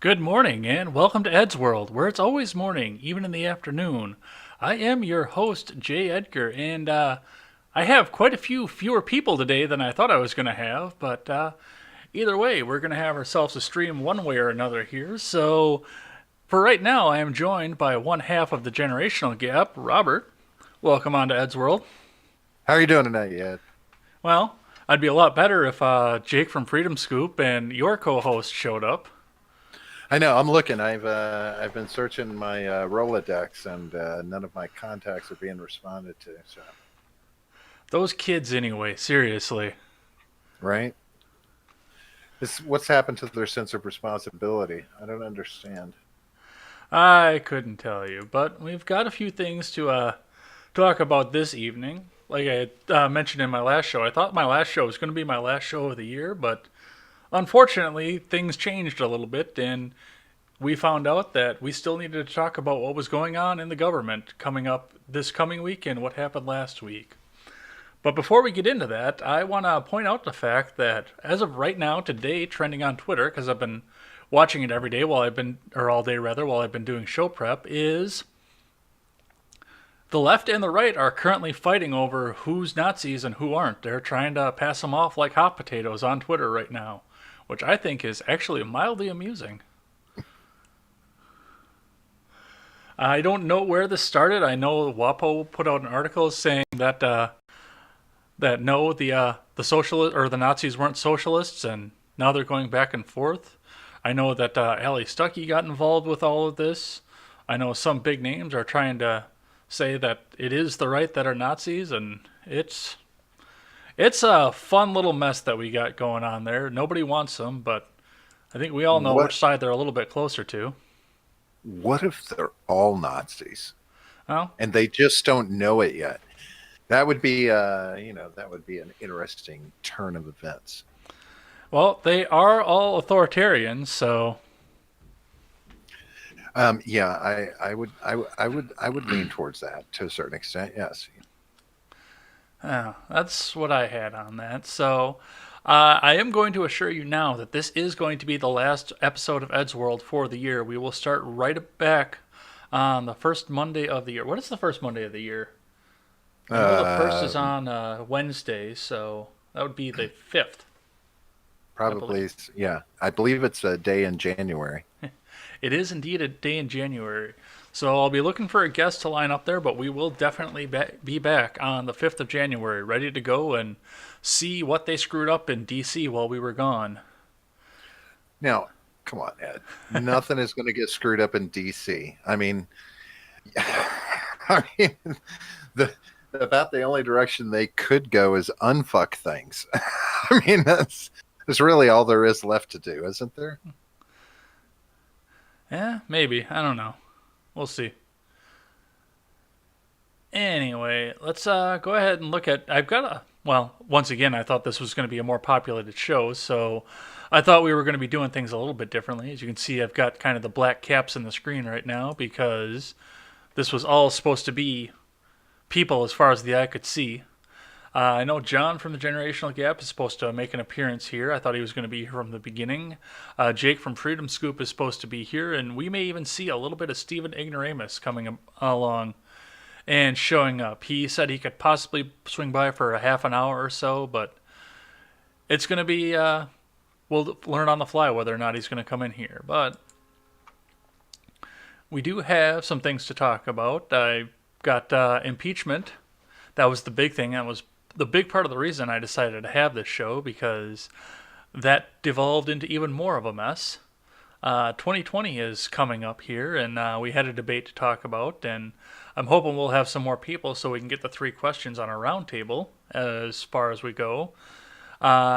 Good morning and welcome to Ed's World, where it's always morning, even in the afternoon. I am your host, Jay Edgar, and I have quite a few fewer people today than I thought I was going to have, but either way, we're going to have ourselves a stream one way or another here. So for right now, I am joined by one half of the generational gap, Robert. Welcome on to Ed's World. How are you doing tonight, Ed? Well, I'd be a lot better if Jake from Freedom Scoop and your co-host showed up. I know I'm looking. I've been searching my Rolodex, and none of my contacts are being responded to. So, Those kids, anyway, seriously. right? What's happened to their sense of responsibility? I don't understand. I couldn't tell you, but we've got a few things to talk about this evening. Like I mentioned in my last show, I thought my last show was going to be my last show of the year, but unfortunately, things changed a little bit, and we found out that we still needed to talk about what was going on in the government coming up this coming week and what happened last week. But before we get into that, I want to point out the fact that as of right now, today, trending on Twitter, because I've been watching it every day while I've been, or all day rather, while I've been doing show prep, is the left and the right are currently fighting over who's Nazis and who aren't. They're trying to pass them off like hot potatoes on Twitter right now, which I think is actually mildly amusing. I don't know where this started. I know WAPO put out an article saying that no, the socialist or the Nazis weren't socialists, and now they're going back and forth. I know that Ali Stuckey got involved with all of this. I know some big names are trying to say that it is the right that are Nazis, and it's a fun little mess that we got going on there. Nobody wants them, but I think we all know What which side they're a little bit closer to. What if they're all Nazis Well, and they just don't know it yet? That would be, that would be an interesting turn of events. they are all authoritarians, so Yeah, I would lean towards that to a certain extent. Yes. yeah, that's what I had on that. So I am going to assure you now that this is going to be the last episode of Ed's World for the year. We will start right back on the first Monday of the year. What is the first Monday of the year? I know the first is Um, on Wednesday, so that would be the 5th, I believe. Probably, yeah. I believe it's a day in January. It is indeed a day in January. So I'll be looking for a guest to line up there, but we will definitely be back on the 5th of January, ready to go and see what they screwed up in DC while we were gone. Now, come on, Ed. Nothing is going to get screwed up in DC. I mean, I mean, the about the only direction they could go is unfuck things. I mean, that's really all there is left to do, isn't there? Yeah, maybe. I don't know. We'll see. Anyway, let's go ahead and look at. I've got a. Well, once again, I thought this was going to be a more populated show, so I thought we were going to be doing things a little bit differently. As you can see, I've got kind of the black caps in the screen right now because this was all supposed to be people as far as the eye could see. I know John from the Generational Gap is supposed to make an appearance here. I thought he was going to be here from the beginning. Jake from Freedom Scoop is supposed to be here, and we may even see a little bit of Stephen Ignoramus coming along and showing up. He said he could possibly swing by for a half an hour or so, but it's going to be, we'll learn on the fly whether or not he's going to come in here. But we do have some things to talk about. I got impeachment. That was the big thing. That was the big part of the reason I decided to have this show because that devolved into even more of a mess. 2020 is coming up here, and we had a debate to talk about, and I'm hoping we'll have some more people so we can get the three questions on a roundtable as far as we go.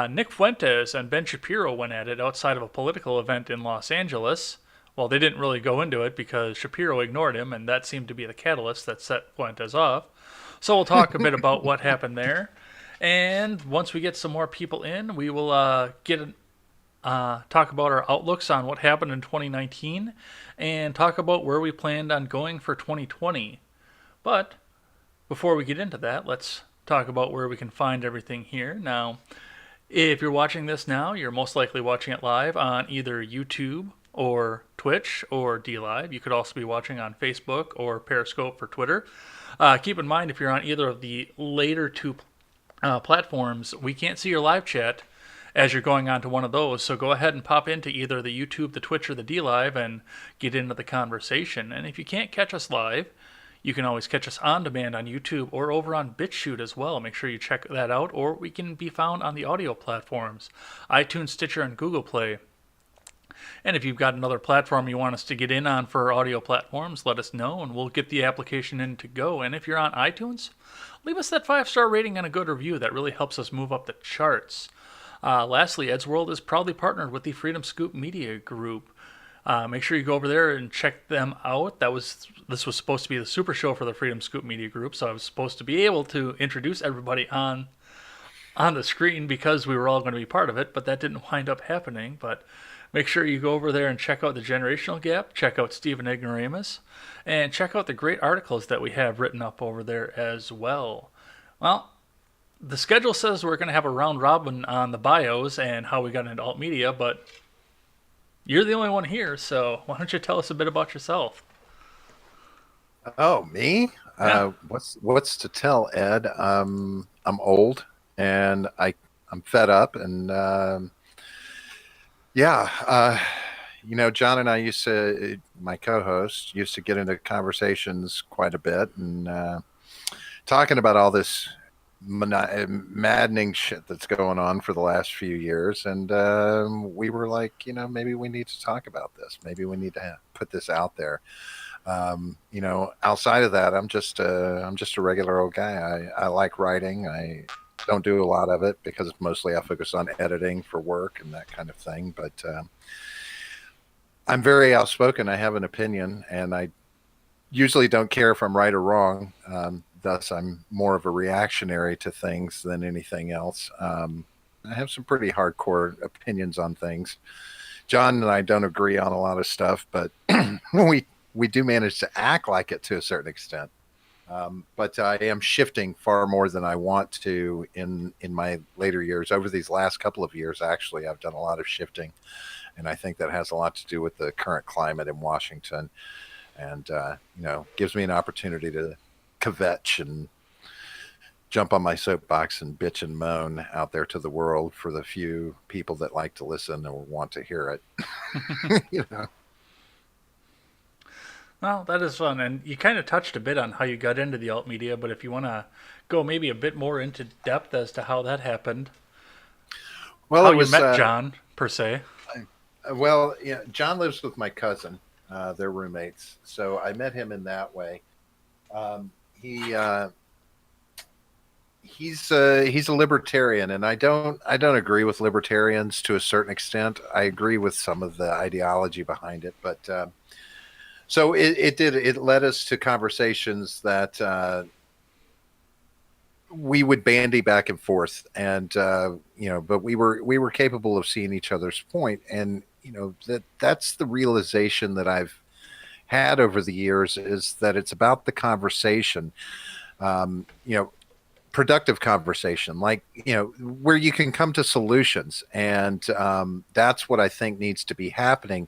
Nick Fuentes and Ben Shapiro went at it outside of a political event in Los Angeles. Well, they didn't really go into it because Shapiro ignored him, and that seemed to be the catalyst that set Fuentes off. So we'll talk a bit about what happened there. And once we get some more people in, we will talk about our outlooks on what happened in 2019 and talk about where we planned on going for 2020. But before we get into that, let's talk about where we can find everything here. Now, if you're watching this now, you're most likely watching it live on either YouTube or Twitch or D Live. You could also be watching on Facebook or Periscope for Twitter. Keep in mind, if you're on either of the later two platforms, we can't see your live chat as you're going on to one of those. So go ahead and pop into either the YouTube, the Twitch, or the D Live and get into the conversation. And if you can't catch us live, you can always catch us on demand on YouTube or over on BitChute as well. Make sure you check that out, or we can be found on the audio platforms iTunes, Stitcher, and Google Play. And if you've got another platform you want us to get in on for audio platforms, let us know and we'll get the application in to go. And if you're on iTunes, leave us that 5-star rating and a good review. That really helps us move up the charts. Lastly, Ed's World is proudly partnered with the Freedom Scoop Media Group. Make sure you go over there and check them out. This was supposed to be the super show for the Freedom Scoop Media Group, so I was supposed to be able to introduce everybody on the screen because we were all going to be part of it, but that didn't wind up happening. But make sure you go over there and check out the Generational Gap, check out Stephen Ignoramus, and check out the great articles that we have written up over there as well. Well, the schedule says we're going to have a round robin on the bios and how we got into alt media, but you're the only one here, so why don't you tell us a bit about yourself? Oh, me? Yeah. What's to tell, Ed? I'm old and I'm fed up, and yeah, John and I my co-host used to get into conversations quite a bit, and talking about all this maddening shit that's going on for the last few years, and we were like, maybe we need to talk about this. Maybe we need to put this out there. Outside of that, I'm just a regular old guy. I like writing. I don't do a lot of it because mostly I focus on editing for work and that kind of thing. But I'm very outspoken. I have an opinion, and I usually don't care if I'm right or wrong. Thus, I'm more of a reactionary to things than anything else. I have some pretty hardcore opinions on things. John and I don't agree on a lot of stuff, but we do manage to act like it to a certain extent. But I am shifting far more than I want to in my later years. Over these last couple of years, actually, I've done a lot of shifting, and I think that has a lot to do with the current climate in Washington, and gives me an opportunity to kvetch and jump on my soapbox and bitch and moan out there to the world for the few people that like to listen or want to hear it. you know. Well, that is fun, and you kind of touched a bit on how you got into the alt media, but if you want to go maybe a bit more into depth as to how that happened, Well, how it you was met John per se. John lives with my cousin. They're roommates, so I met him in that way. He's a libertarian, and I don't agree with libertarians to a certain extent. I agree with some of the ideology behind it, but so it led us to conversations that we would bandy back and forth, and but we were capable of seeing each other's point, and that's the realization that I've had over the years, is that it's about the conversation. um, you know Productive conversation, like where you can come to solutions, and that's what I think needs to be happening.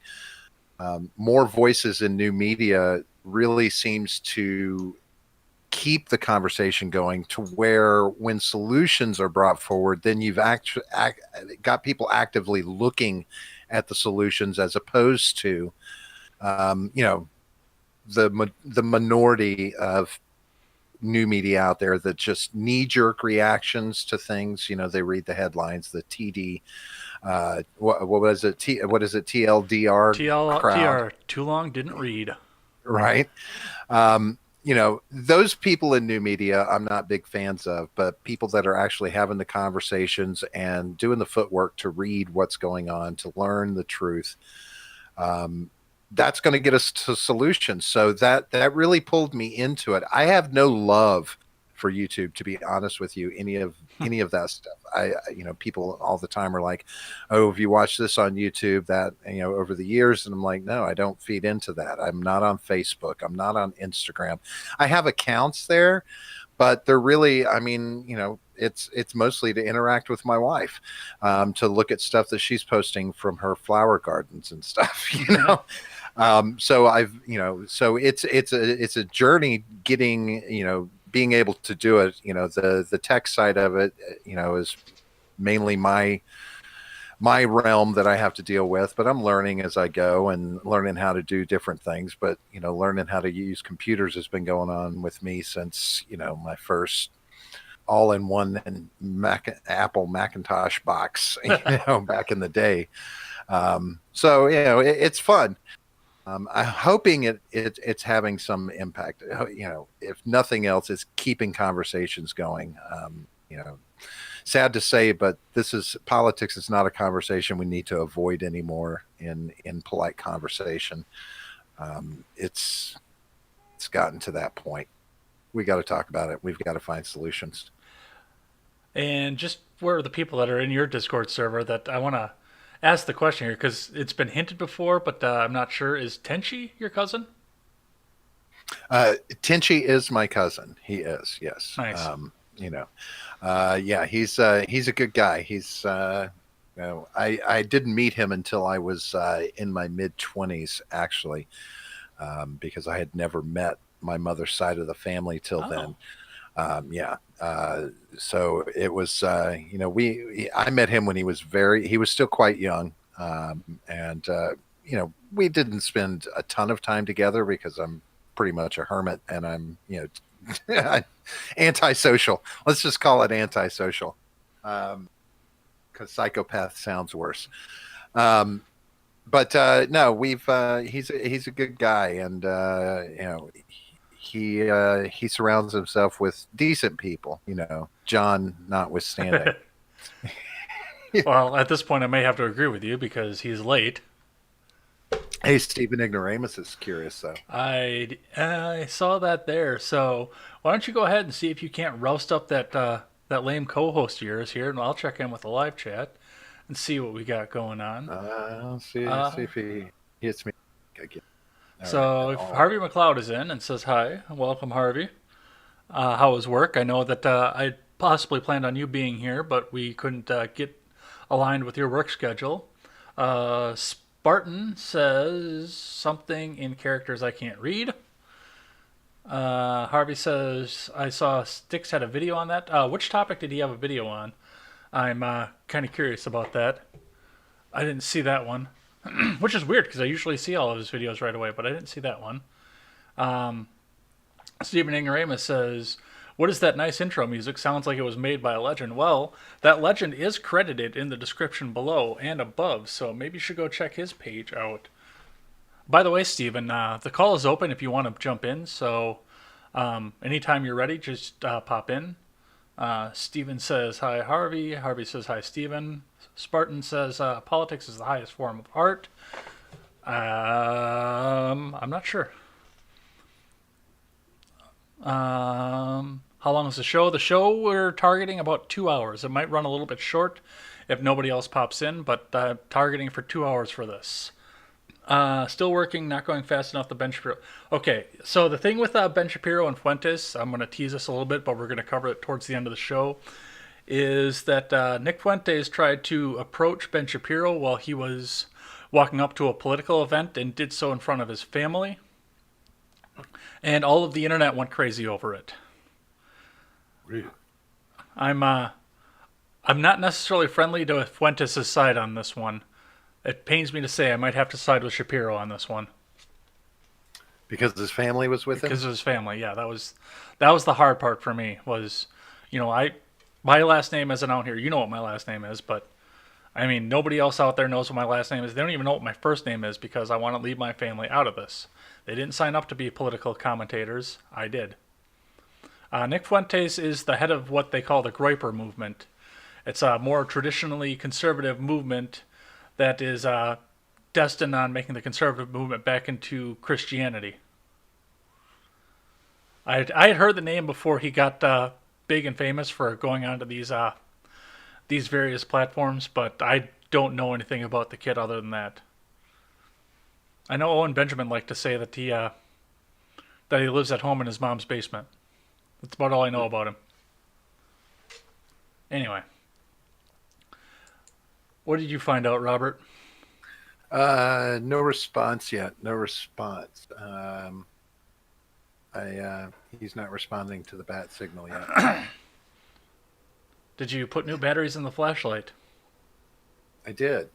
More voices in new media really seems to keep the conversation going, to where when solutions are brought forward, then you've actually got people actively looking at the solutions, as opposed to the minority of new media out there that just knee-jerk reactions to things. They read the headlines, the TD, what was it? What is it? TLDR crowd, TLTR, too long, didn't read. right? Those people in new media, I'm not big fans of, but people that are actually having the conversations and doing the footwork to read what's going on, to learn the truth. That's going to get us to solutions. So that really pulled me into it. I have no love for YouTube, to be honest with you. Any of that stuff. People all the time are like, "Oh, have you watched this on YouTube?" That over the years, and I'm like, no, I don't feed into that. I'm not on Facebook. I'm not on Instagram. I have accounts there, but they're really, I mean, it's mostly to interact with my wife, to look at stuff that she's posting from her flower gardens and stuff. So so it's a journey getting, being able to do it. The tech side of it, is mainly my realm that I have to deal with, but I'm learning as I go and learning how to do different things. But, learning how to use computers has been going on with me since, my first all in one and Apple Macintosh box, back in the day. So, it's fun. I'm hoping it's having some impact. If nothing else, it's keeping conversations going. Sad to say, but politics is not a conversation we need to avoid anymore in polite conversation. It's gotten to that point. We got to talk about it. We've got to find solutions. And just where are the people that are in your Discord server that I want to ask the question here because it's been hinted before, but I'm not sure. Is Tenchi your cousin? Tinchi is my cousin. He is, yes. Nice. Yeah, he's a good guy. I didn't meet him until I was in my mid 20s, actually, because I had never met my mother's side of the family till then. Oh, Yeah. So it was, I met him when he was still quite young. And, we didn't spend a ton of time together because I'm pretty much a hermit and I'm, antisocial. Let's just call it antisocial. Because psychopath sounds worse. Um, but no, he's a good guy, and he surrounds himself with decent people. John notwithstanding. well, at this point, I may have to agree with you because he's late. Hey, Stephen Ignoramus is curious though. I saw that there. So why don't you go ahead and see if you can't roust up that lame co-host of yours here, and I'll check in with the live chat and see what we got going on. I'll see Uh, if he hits me again. All right. so if Harvey McLeod is in and says hi, welcome Harvey. How was work? I know that I possibly planned on you being here, but we couldn't get aligned with your work schedule. Spartan says something in characters I can't read. Harvey says, I saw Sticks had a video on that. Which topic did he have a video on? I'm kind of curious about that. I didn't see that one, which is weird because I usually see all of his videos right away, but I didn't see that one. Stephen Ignoramus says, what is that nice intro music? Sounds like it was made by a legend. Well, that legend is credited in the description below and above, so maybe you should go check his page out. By the way, Stephen, the call is open if you want to jump in, so anytime you're ready, just pop in. Steven says, hi, Harvey. Harvey says, hi, Steven. Spartan says, politics is the highest form of art. I'm not sure. How long is the show? The show we're targeting about 2 hours. It might run a little bit short if nobody else pops in, but targeting for 2 hours for this. Still working, not going fast enough. The Ben Shapiro. Okay, so the thing with Ben Shapiro and Fuentes, I'm going to tease this a little bit, but we're going to cover it towards the end of the show, is that Nick Fuentes tried to approach Ben Shapiro while he was walking up to a political event and did so in front of his family. And all of the internet went crazy over it. Really? I'm not necessarily friendly to Fuentes' side on this one. It pains me to say I might have to side with Shapiro on this one. Because his family was with him? Because of his family, yeah. That was the hard part for me was, my last name isn't out here. You know what my last name is, but I mean nobody else out there knows what my last name is. They don't even know what my first name is because I want to leave my family out of this. They didn't sign up to be political commentators. I did. Nick Fuentes is the head of what they call the Groyper movement. It's a more traditionally conservative movement that is destined on making the conservative movement back into Christianity. I had heard the name before he got big and famous for going onto these various platforms, but I don't know anything about the kid other than that. I know Owen Benjamin liked to say that he lives at home in his mom's basement. That's about all I know about him. Anyway, what did you find out, Robert? No response yet. No response. I He's not responding to the bat signal yet. Did you put new batteries in the flashlight? I did.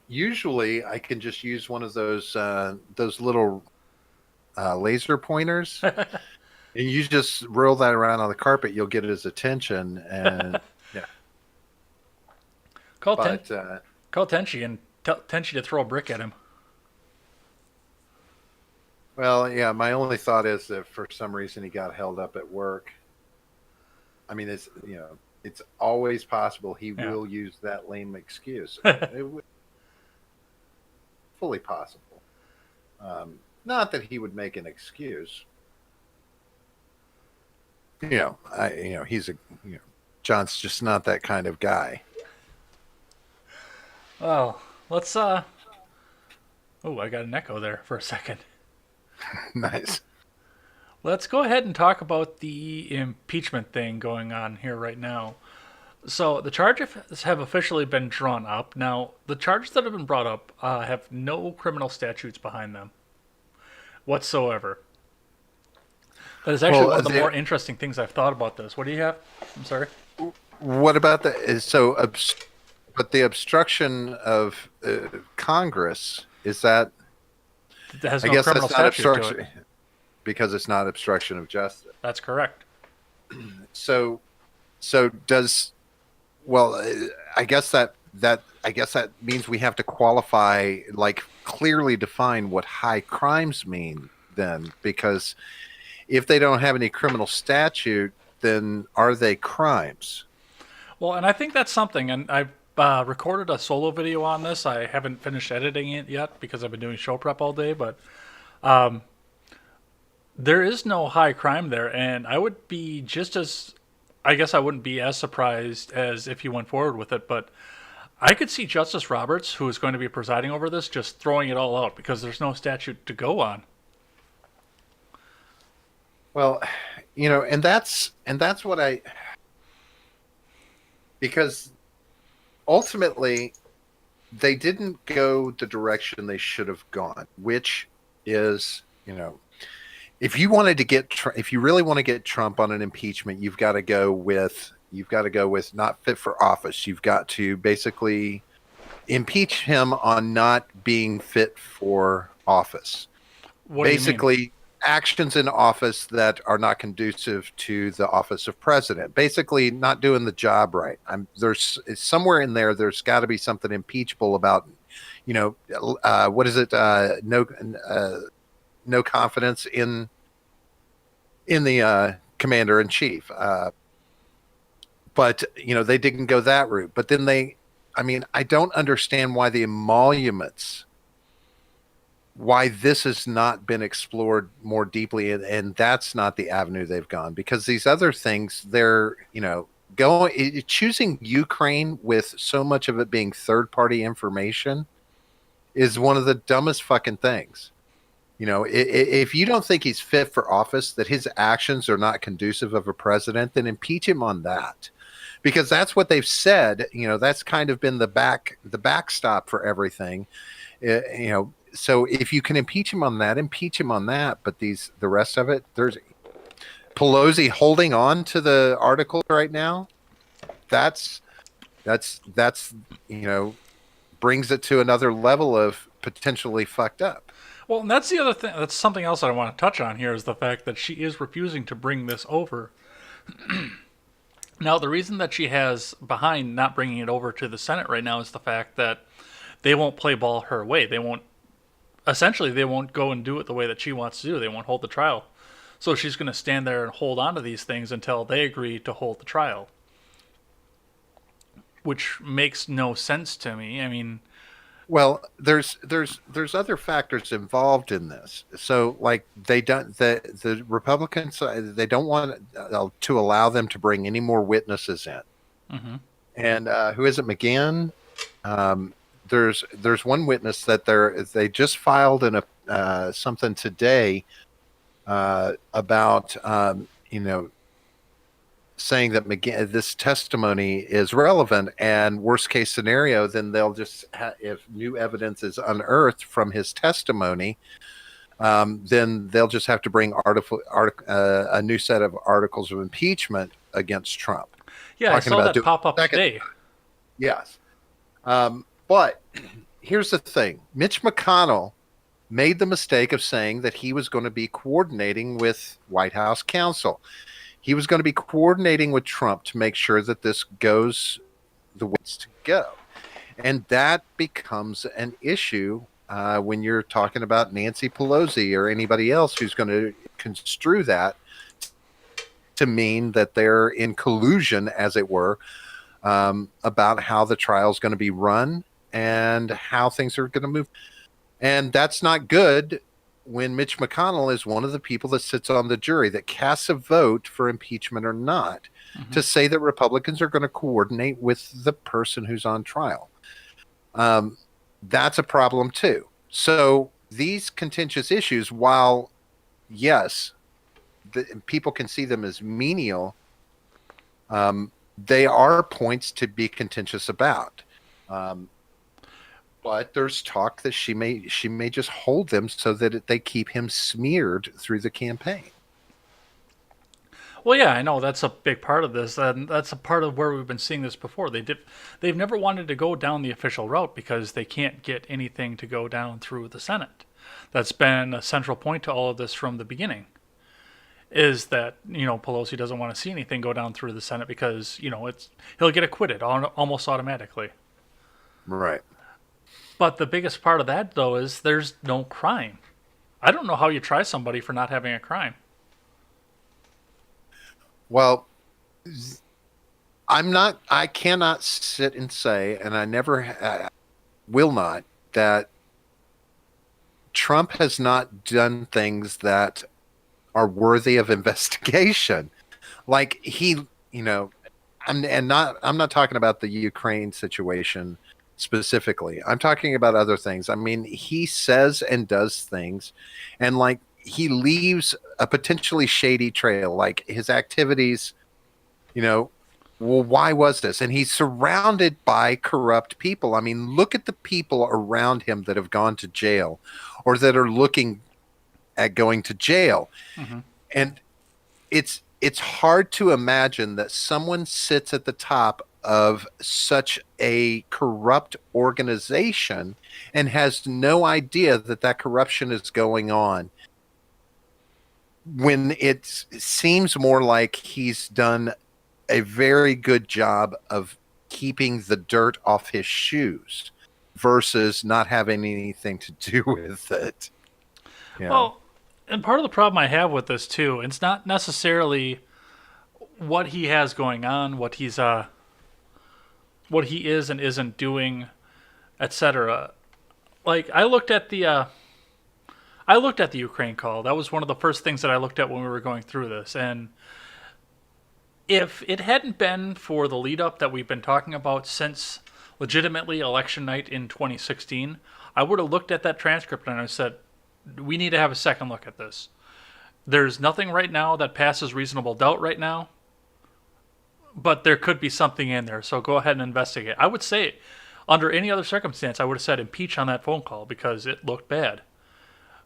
Usually, I can just use one of those little laser pointers, and you just roll that around on the carpet. You'll get his attention, and yeah. Call But call Tenchi and tell Tenchi to throw a brick at him. well, yeah. My only thought is that for some reason he got held up at work. I mean, it's always possible he Yeah. will use that lame excuse. It would fully possible. Not that he would make an excuse. He's John's just not that kind of guy. Well, let's Oh, I got an echo there for a second. Nice. Let's go ahead and talk about the impeachment thing going on here right now. So the charges have officially been drawn up. Now, the charges that have been brought up have no criminal statutes behind them whatsoever. That is actually one Well, of the more interesting things I've thought about this. What do you have? I'm sorry. what about the but the obstruction of Congress is that? That has I no guess criminal that's not statute to it. obstruction because it's not obstruction of justice. That's correct. So, so does well. I guess that means we have to qualify, like clearly define what high crimes mean. Then, because if they don't have any criminal statute, then are they crimes? Well, and I think that's something, and I've recorded a solo video on this. I haven't finished editing it yet because I've been doing show prep all day, but there is no high crime there, and I would be just as, I guess I wouldn't be as surprised as if you went forward with it, but I could see Justice Roberts, who is going to be presiding over this, just throwing it all out because there's no statute to go on. Well, and that's what I because ultimately they didn't go the direction they should have gone, which is, if you really want to get Trump on an impeachment, you've got to go with not fit for office. You've got to basically impeach him on not being fit for office. What do you mean? Basically, actions in office that are not conducive to the office of president. Basically, not doing the job right. There's somewhere in there. There's got to be something impeachable about, what is it? No confidence in the commander in chief. But they didn't go that route. But then I don't understand why the emoluments, why this has not been explored more deeply, and that's not the avenue they've gone, because these other things, they're choosing Ukraine with so much of it being third party information is one of the dumbest fucking things. If you don't think he's fit for office, that his actions are not conducive of a president, then impeach him on that, because that's what they've said. That's kind of been the backstop for everything. So if you can impeach him on that, impeach him on that. But the rest of it, there's Pelosi holding on to the article right now. That's brings it to another level of potentially fucked up. Well, and that's the other thing. That's something else that I want to touch on here is the fact that she is refusing to bring this over. Now, the reason that she has behind not bringing it over to the Senate right now is the fact that they won't play ball her way. They won't go and do it the way that she wants to do. They won't hold the trial. So she's going to stand there and hold on to these things until they agree to hold the trial, which makes no sense to me. I mean, Well, there's other factors involved in this. So, like, the Republicans, they don't want to allow them to bring any more witnesses in. mhm. And who is it, McGinn? There's one witness that they just filed in a something today about you know, saying that this testimony is relevant, and worst case scenario, then they'll just if new evidence is unearthed from his testimony, then they'll just have to bring a new set of articles of impeachment against Trump. Yeah, I Talking saw about that doing pop up second, today. yes. But here's the thing: Mitch McConnell made the mistake of saying that he was going to be coordinating with White House counsel. He was going to be coordinating with Trump to make sure that this goes the way it's to go. And that becomes an issue when you're talking about Nancy Pelosi or anybody else who's going to construe that to mean that they're in collusion, as it were, about how the trial is going to be run and how things are going to move. And that's not good when Mitch McConnell is one of the people that sits on the jury that casts a vote for impeachment or not, to say that Republicans are going to coordinate with the person who's on trial. That's a problem too. So these contentious issues, while yes, people can see them as menial, they are points to be contentious about. But there's talk that she may just hold them so that they keep him smeared through the campaign. Well, yeah, I know that's a big part of this, and that's a part of where we've been seeing this before. They've never wanted to go down the official route because they can't get anything to go down through the Senate. That's been a central point to all of this from the beginning. Is that Pelosi doesn't want to see anything go down through the Senate because he'll get acquitted almost automatically. Right. But the biggest part of that, though, is there's no crime. I don't know how you try somebody for not having a crime. Well, I cannot sit and say, and I never will not, that Trump has not done things that are worthy of investigation. Like I'm not talking about the Ukraine situation specifically. I'm talking about other things. I mean, he says and does things, and like he leaves a potentially shady trail, like his activities. Well, why was this? And he's surrounded by corrupt people. I mean, look at the people around him that have gone to jail or that are looking at going to jail. Mm-hmm. And it's hard to imagine that someone sits at the top of such a corrupt organization and has no idea that that corruption is going on, when it seems more like he's done a very good job of keeping the dirt off his shoes versus not having anything to do with it. Well, and part of the problem I have with this too, it's not necessarily what he has going on, what he is and isn't doing, etc. Like I looked at the Ukraine call. That was one of the first things that I looked at when we were going through this. And if it hadn't been for the lead up that we've been talking about since legitimately election night in 2016, I would have looked at that transcript and I said, we need to have a second look at this. There's nothing right now that passes reasonable doubt right now, but there could be something in there. So go ahead and investigate. I would say, under any other circumstance, I would have said impeach on that phone call because it looked bad.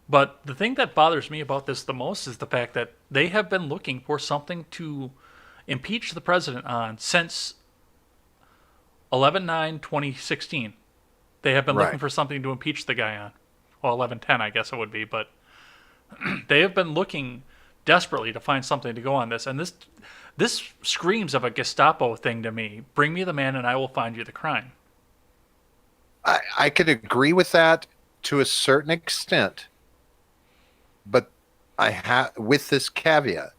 But the thing that bothers me about this the most is the fact that they have been looking for something to impeach the president on since 11/9/2016. They have been looking for something to impeach the guy on. Well, 11/10, I guess it would be, but they have been looking desperately to find something to go on this. And this screams of a Gestapo thing to me. Bring me the man and I will find you the crime. I could agree with that to a certain extent, but with this caveat,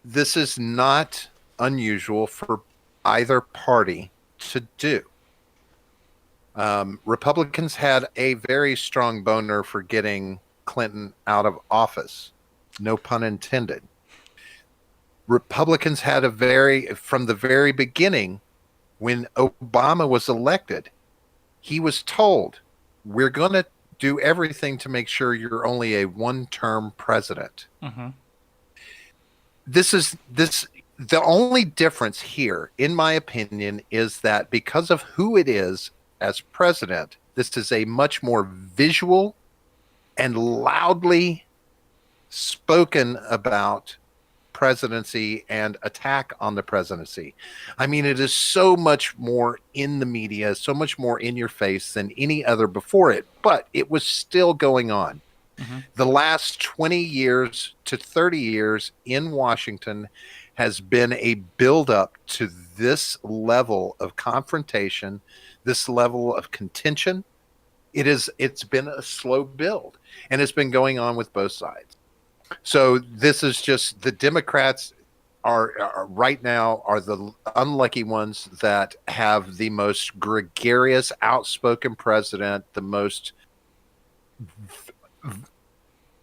this is not unusual for either party to do. Republicans had a very strong boner for getting Clinton out of office. No pun intended. Republicans had from the very beginning, when Obama was elected, he was told, we're going to do everything to make sure you're only a one-term president. Mm-hmm. this the only difference here, in my opinion, is that because of who it is as president, this is a much more visual and loudly spoken about presidency and attack on the presidency. I mean, it is so much more in the media, so much more in your face than any other before it, but it was still going on. Hmm. The last 20 years to 30 years in Washington has been a buildup to this level of confrontation, this level of contention. It's been a slow build, and it's been going on with both sides. So this is just the Democrats are right now are the unlucky ones that have the most gregarious, outspoken president, the most,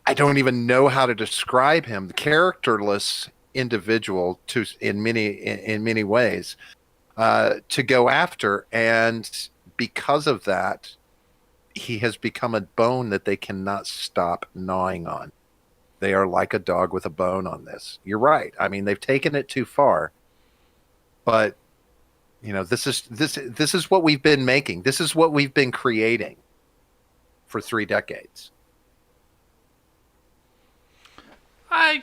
I don't even know how to describe him, the characterless individual to in many ways to go after, and because of that, he has become a bone that they cannot stop gnawing on. They are like a dog with a bone on this. You're right. I mean, they've taken it too far, but this is what we've been making. This is what we've been creating for 3 decades. I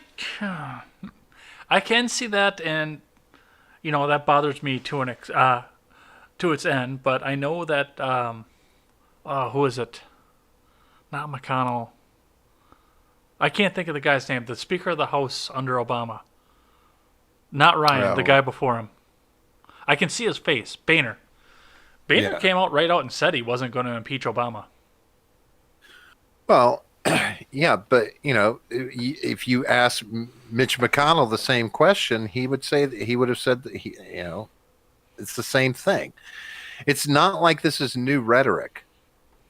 I can see that, and that bothers me to its end. But I know that who is it? Not McConnell. I can't think of the guy's name. The Speaker of the House under Obama. Not Ryan, the Oh, guy before him. I can see his face. Boehner. Boehner yeah. came out right out and said he wasn't going to impeach Obama. Well, yeah, but if you ask Mitch McConnell the same question, he would say that he would have said that it's the same thing. It's not like this is new rhetoric.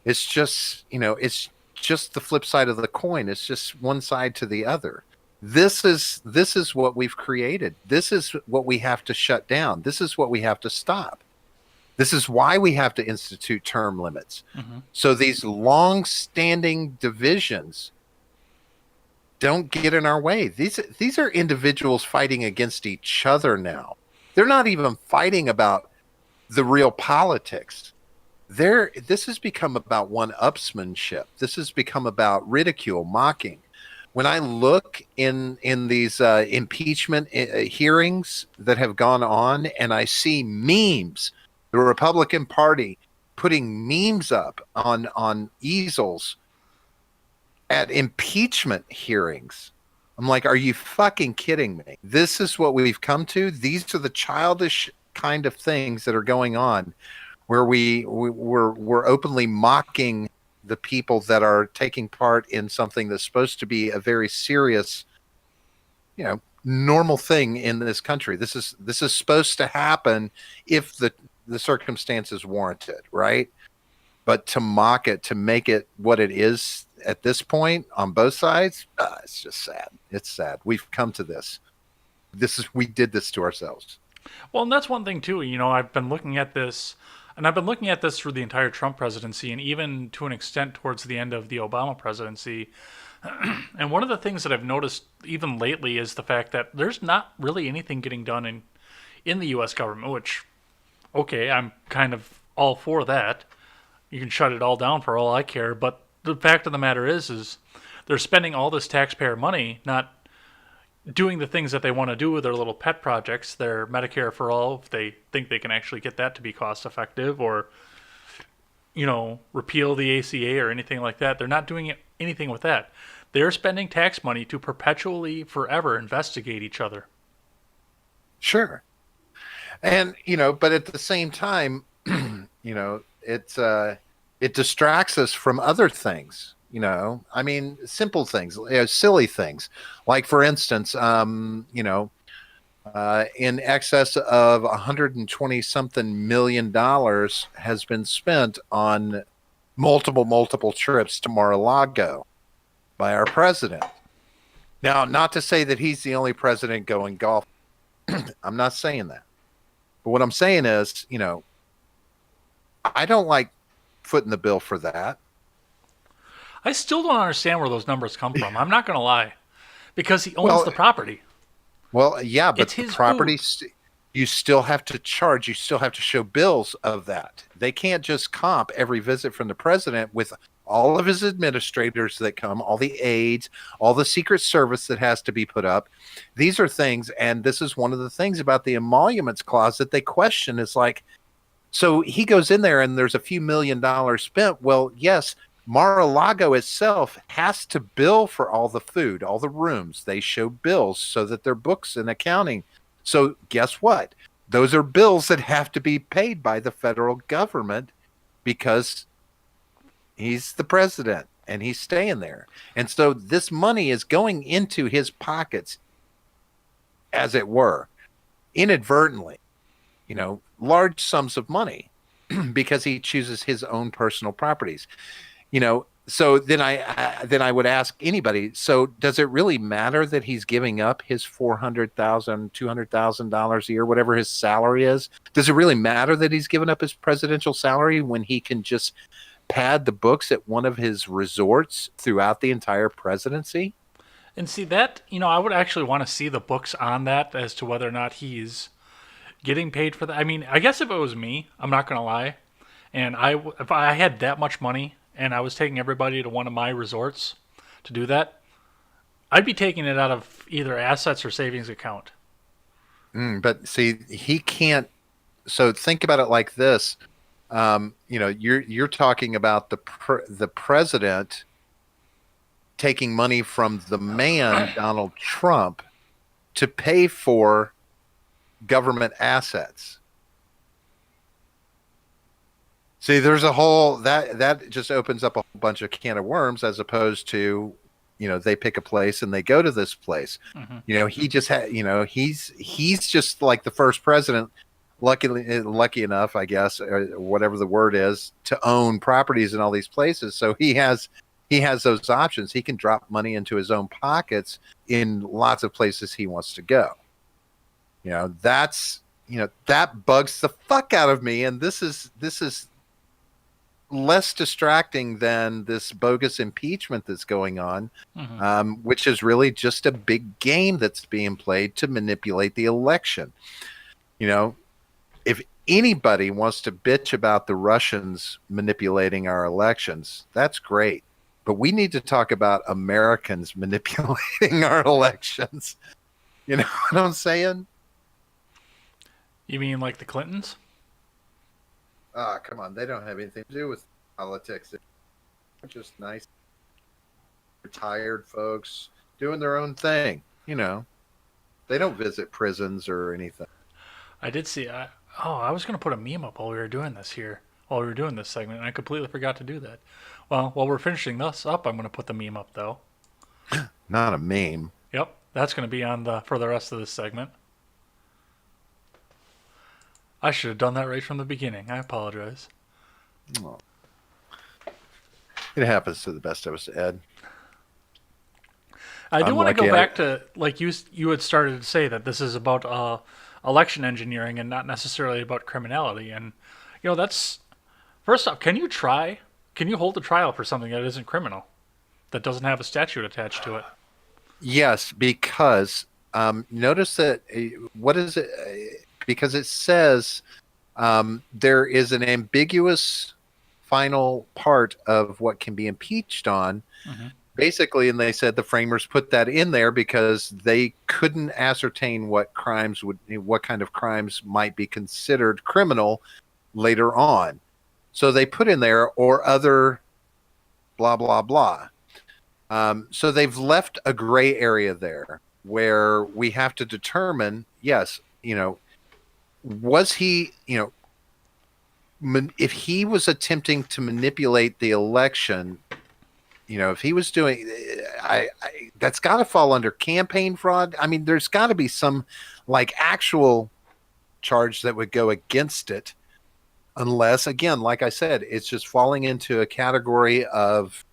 It's just, it's just the flip side of the coin. It's just one side to the other. This is what we've created. This is what we have to shut down. This is what we have to stop. This is why we have to institute term limits. Hmm. So these long-standing divisions don't get in our way. These are individuals fighting against each other now. They're not even fighting about the real politics. This has become about one-upsmanship. This has become about ridicule, mocking. When I look in these impeachment hearings that have gone on, and I see memes, the Republican Party putting memes up on easels at impeachment hearings. I'm like, are you fucking kidding me? This is what we've come to. These are the childish kind of things that are going on, where we're openly mocking the people that are taking part in something that's supposed to be a very serious, normal thing in this country. This is supposed to happen if the circumstances warrant it, right? But to mock it, to make it what it is at this point on both sides, it's just sad. It's sad. We've come to this. We did this to ourselves. Well, and that's one thing too. I've been looking at this, and I've been looking at this through the entire Trump presidency, and even to an extent towards the end of the Obama presidency. And one of the things that I've noticed even lately is the fact that there's not really anything getting done in the U.S. government. Which, okay, I'm kind of all for that. You can shut it all down for all I care. But the fact of the matter is they're spending all this taxpayer money not doing the things that they want to do with their little pet projects, their Medicare for all, if they think they can actually get that to be cost effective, or repeal the ACA or anything like that. They're not doing anything with that. They're spending tax money to perpetually, forever investigate each other. Sure. And but at the same time, it distracts us from other things. I mean, simple things, silly things, like for instance, in excess of 120 something $1 million has been spent on multiple trips to Mar-a-Lago by our president. Now, not to say that he's the only president going golf. I'm not saying that. But what I'm saying is, I don't like footing the bill for that. I still don't understand where those numbers come from. I'm not going to lie, because he owns Well, the property. Well, yeah, It's but the his food. properties, you still have to charge, you still have to show bills of that. They can't just comp every visit from the president with all of his administrators that come, all the aides, all the Secret Service that has to be put up. These are things, and this is one of the things about the emoluments clause that they question is like, so he goes in there and there's a few $1 million spent. Well, yes, Mar-a-Lago itself has to bill for all the food, all the rooms. They show bills so that their books and accounting. So guess what? Those are bills that have to be paid by the federal government because he's the president and he's staying there. And so this money is going into his pockets, as it were, inadvertently, large sums of money because he chooses his own personal properties. So then I would ask anybody, so does it really matter that he's giving up his $200,000 a year, whatever his salary is? Does it really matter that he's given up his presidential salary when he can just pad the books at one of his resorts throughout the entire presidency? And see that, I would actually want to see the books on that as to whether or not he's getting paid for that. I mean, I guess if it was me, I'm not going to lie, and if I had that much money and I was taking everybody to one of my resorts to do that, I'd be taking it out of either assets or savings account. But see, he can't. So think about it like this. You're talking about the president taking money from the man Donald Trump to pay for government assets. See, there's a whole that just opens up a whole bunch of can of worms as opposed to, they pick a place and they go to this place. Hmm. He just had, he's just like the first president, lucky enough, I guess, or whatever the word is, to own properties in all these places. So he has those options. He can drop money into his own pockets in lots of places he wants to go. That bugs the fuck out of me. And this is less distracting than this bogus impeachment that's going on, Hmm. which is really just a big game that's being played to manipulate the election. If anybody wants to bitch about the Russians manipulating our elections, that's great. But we need to talk about Americans manipulating our elections. You know what I'm saying? You mean like the Clintons? Ah, come on. They don't have anything to do with politics. They're just nice, retired folks doing their own thing. They don't visit prisons or anything. I did see. I was going to put a meme up while we were doing this here, while we were doing this segment, and I completely forgot to do that. Well, while we're finishing this up, I'm going to put the meme up though. Not a meme. Yep, that's going to be on the for the rest of this segment. I should have done that right from the beginning. I apologize. Oh, it happens to the best of us, Ed. I do I'm want to go lucky. back to like you had started to say that this is about election engineering and not necessarily about criminality. And that's first off. Can you try? Can you hold a trial for something that isn't criminal, that doesn't have a statute attached to it? Yes, because notice that what is it? Because it says there is an ambiguous final part of what can be impeached on. Hmm. Basically, and they said the framers put that in there because they couldn't ascertain what kind of crimes might be considered criminal later on. So they put in there or other blah blah blah. So they've left a gray area there where we have to determine, yes, was he, if he was attempting to manipulate the election, if he was doing, that's got to fall under campaign fraud. I mean, there's got to be some like actual charge that would go against it, unless, again, like I said, it's just falling into a category of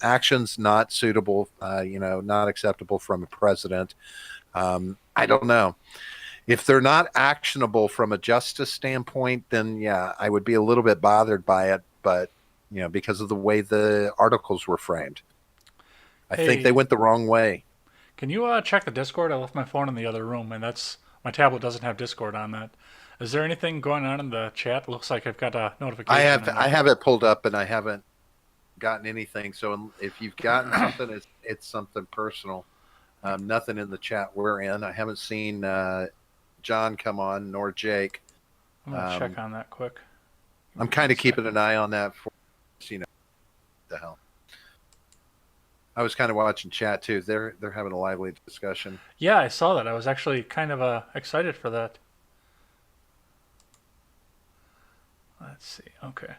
actions not suitable, not acceptable from a president. I don't know. If they're not actionable from a justice standpoint, then yeah, I would be a little bit bothered by it. But because of the way the articles were framed, I think they Hey, went the wrong way. Can you check the Discord? I left my phone in the other room, and that's my tablet doesn't have Discord on that. Is there anything going on in the chat? Looks like I've got a notification in I there. have it pulled up, and I haven't gotten anything. So if you've gotten something, it's something personal. Nothing in the chat we're in. I haven't seen John come on, nor Jake. I'm gonna check on that quick. I'm kind of keeping an eye on that for, the hell. I was kind of watching chat too. They're having a lively discussion. Yeah, I saw that. I was actually kind of excited for that. Let's see. Okay.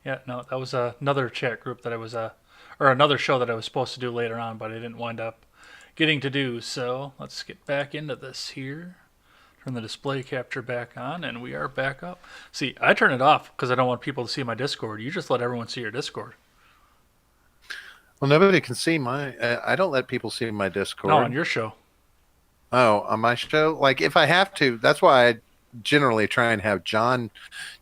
Yeah, no, that was another chat group that I was or another show that I was supposed to do later on, but I didn't wind up getting to do. So let's get back into this here. Turn the display capture back on, and we are back up. See, I turn it off because I don't want people to see my Discord. You just let everyone see your Discord. Well, nobody can see my. I don't let people see my Discord. No, on your show. Oh, on my show, like if I have to, that's why I generally try and have John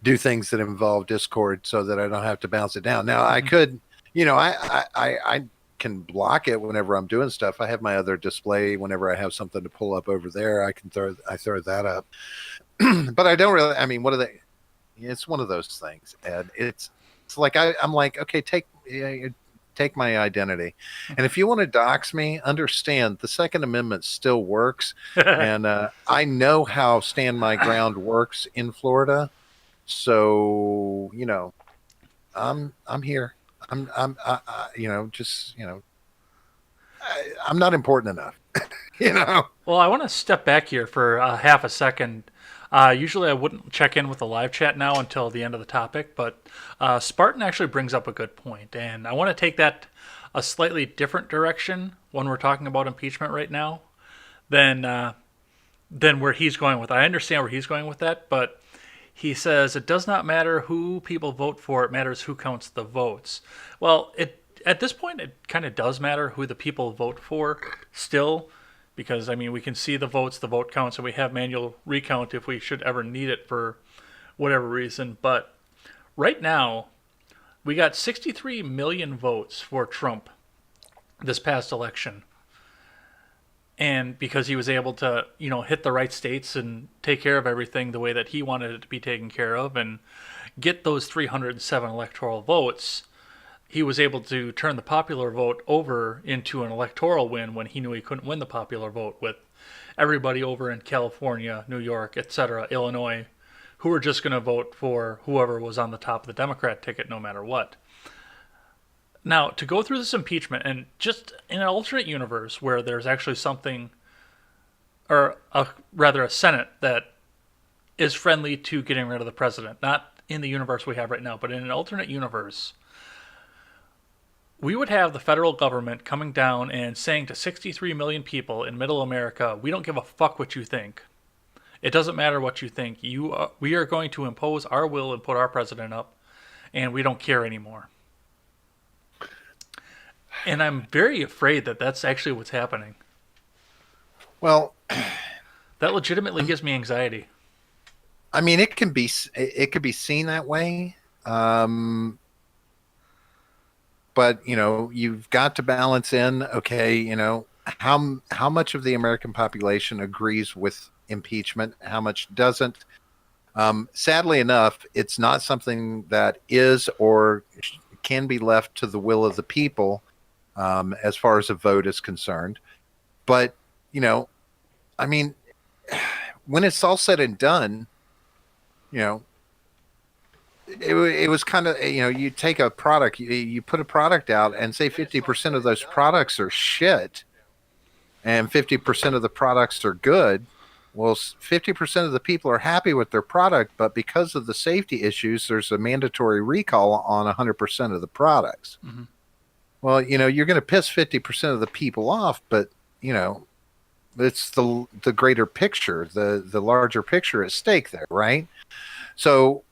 do things that involve Discord so that I don't have to bounce it down. Now I could, I can block it whenever I'm doing stuff. I have my other display whenever I have something to pull up over there. I throw that up, but I don't really. I mean, what are they? It's one of those things, Ed. It's like I'm like, okay, take my identity, and if you want to dox me, understand the Second Amendment still works, and I know how stand my ground works in Florida, so I'm here. I'm not important enough, you know. Well, I want to step back here for half a second. Usually I wouldn't check in with the live chat now until the end of the topic, but Spartan actually brings up a good point, and I want to take that a slightly different direction when we're talking about impeachment right now than where he's going with. I understand where he's going with that, but he says it does not matter who people vote for; it matters who counts the votes. Well, at this point it kind of does matter who the people vote for still, because I mean we can see the votes, the vote counts, and we have manual recount if we should ever need it for whatever reason. But right now, we got 63 million votes for Trump this past election. And because he was able to, hit the right states and take care of everything the way that he wanted it to be taken care of and get those 307 electoral votes, he was able to turn the popular vote over into an electoral win when he knew he couldn't win the popular vote with everybody over in California, New York, etc., Illinois, who were just going to vote for whoever was on the top of the Democrat ticket no matter what. Now, to go through this impeachment, and just in an alternate universe where there's actually something, or rather a Senate that is friendly to getting rid of the president, not in the universe we have right now, but in an alternate universe, we would have the federal government coming down and saying to 63 million people in middle America, we don't give a fuck what you think. It doesn't matter what you think. We are going to impose our will and put our president up, and we don't care anymore. And I'm very afraid that that's actually what's happening. Well, that legitimately gives me anxiety. I mean, it could be seen that way, but you've got to balance in. Okay, how much of the American population agrees with impeachment, how much doesn't. Sadly enough, it's not something that is or can be left to the will of the people as far as a vote is concerned. But, I mean, when it's all said and done, it was kind of, you take a product, you put a product out and say 50% of those products are shit and 50% of the products are good. Well, 50% of the people are happy with their product, but because of the safety issues, there's a mandatory recall on 100% of the products. Mm-hmm. Well, you're going to piss 50% of the people off, but, it's the greater picture, the larger picture at stake there, right? So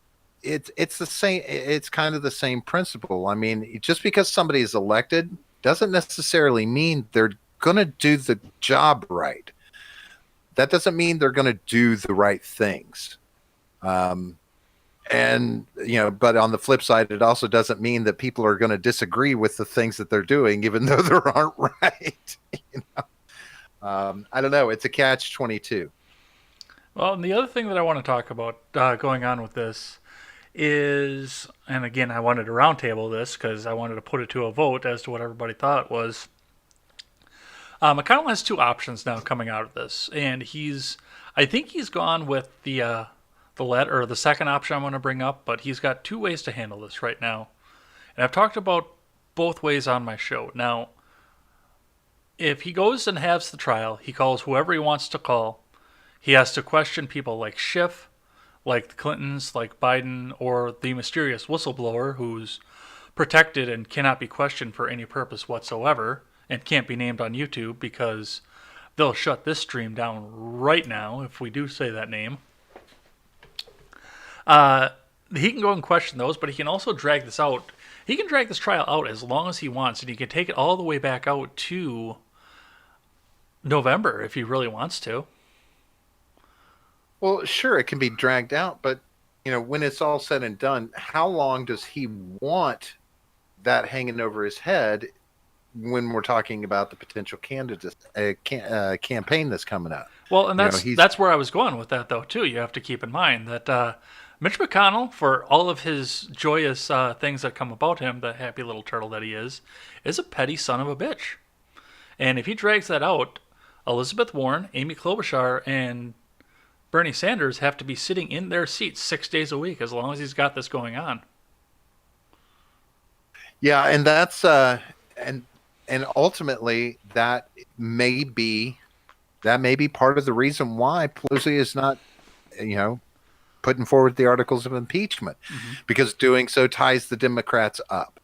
it's the same. It's kind of the same principle. I mean, just because somebody is elected doesn't necessarily mean they're going to do the job right. That doesn't mean they're going to do the right things. And, but on the flip side, it also doesn't mean that people are going to disagree with the things that they're doing, even though they aren't right. I don't know. It's a catch-22. Well, and the other thing that I want to talk about going on with this is, and again, I wanted to roundtable this because I wanted to put it to a vote as to what everybody thought was. McConnell has two options now coming out of this, and I think he's gone with the letter or the second option I'm going to bring up, but he's got two ways to handle this right now, and I've talked about both ways on my show. Now, if he goes and has the trial, he calls whoever he wants to call. He has to question people like Schiff, like the Clintons, like Biden, or the mysterious whistleblower who's protected and cannot be questioned for any purpose whatsoever and can't be named on YouTube because they'll shut this stream down right now if we do say that name. Uh, he can go and question those, but he can also drag this out. He can drag this trial out as long as he wants, and he can take it all the way back out to November if he really wants to. Well, sure, it can be dragged out, but when it's all said and done, how long does he want that hanging over his head when we're talking about the potential candidate campaign that's coming up? Well, and You know, he's that's where I was going with that, though. Too, you have to keep in mind that Mitch McConnell, for all of his joyous things that come about him, the happy little turtle that he is a petty son of a bitch. And if he drags that out, Elizabeth Warren, Amy Klobuchar, and Bernie Sanders have to be sitting in their seats 6 days a week as long as he's got this going on. yeah, and and ultimately that may be part of the reason why Pelosi is not, you know, putting forward the articles of impeachment, Mm-hmm. because doing so ties the Democrats up.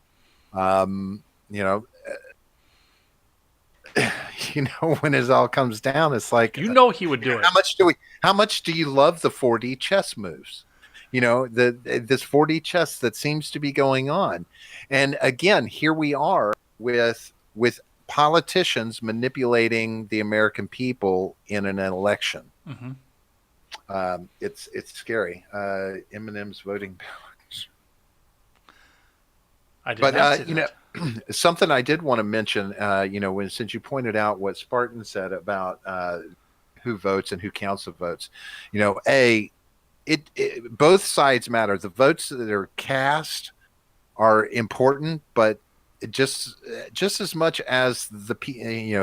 Um, you know, when it all comes down, it's like, You know he would do it. how much do you love the 4D chess moves? This 4D chess that seems to be going on. And again, here we are with politicians manipulating the American people in an election. Mm-hmm. It's scary. Eminem's voting ballots. I did But not see that. something I did want to mention, since you pointed out what Spartan said about who votes and who counts the votes, both sides matter. The votes that are cast are important, but just as much as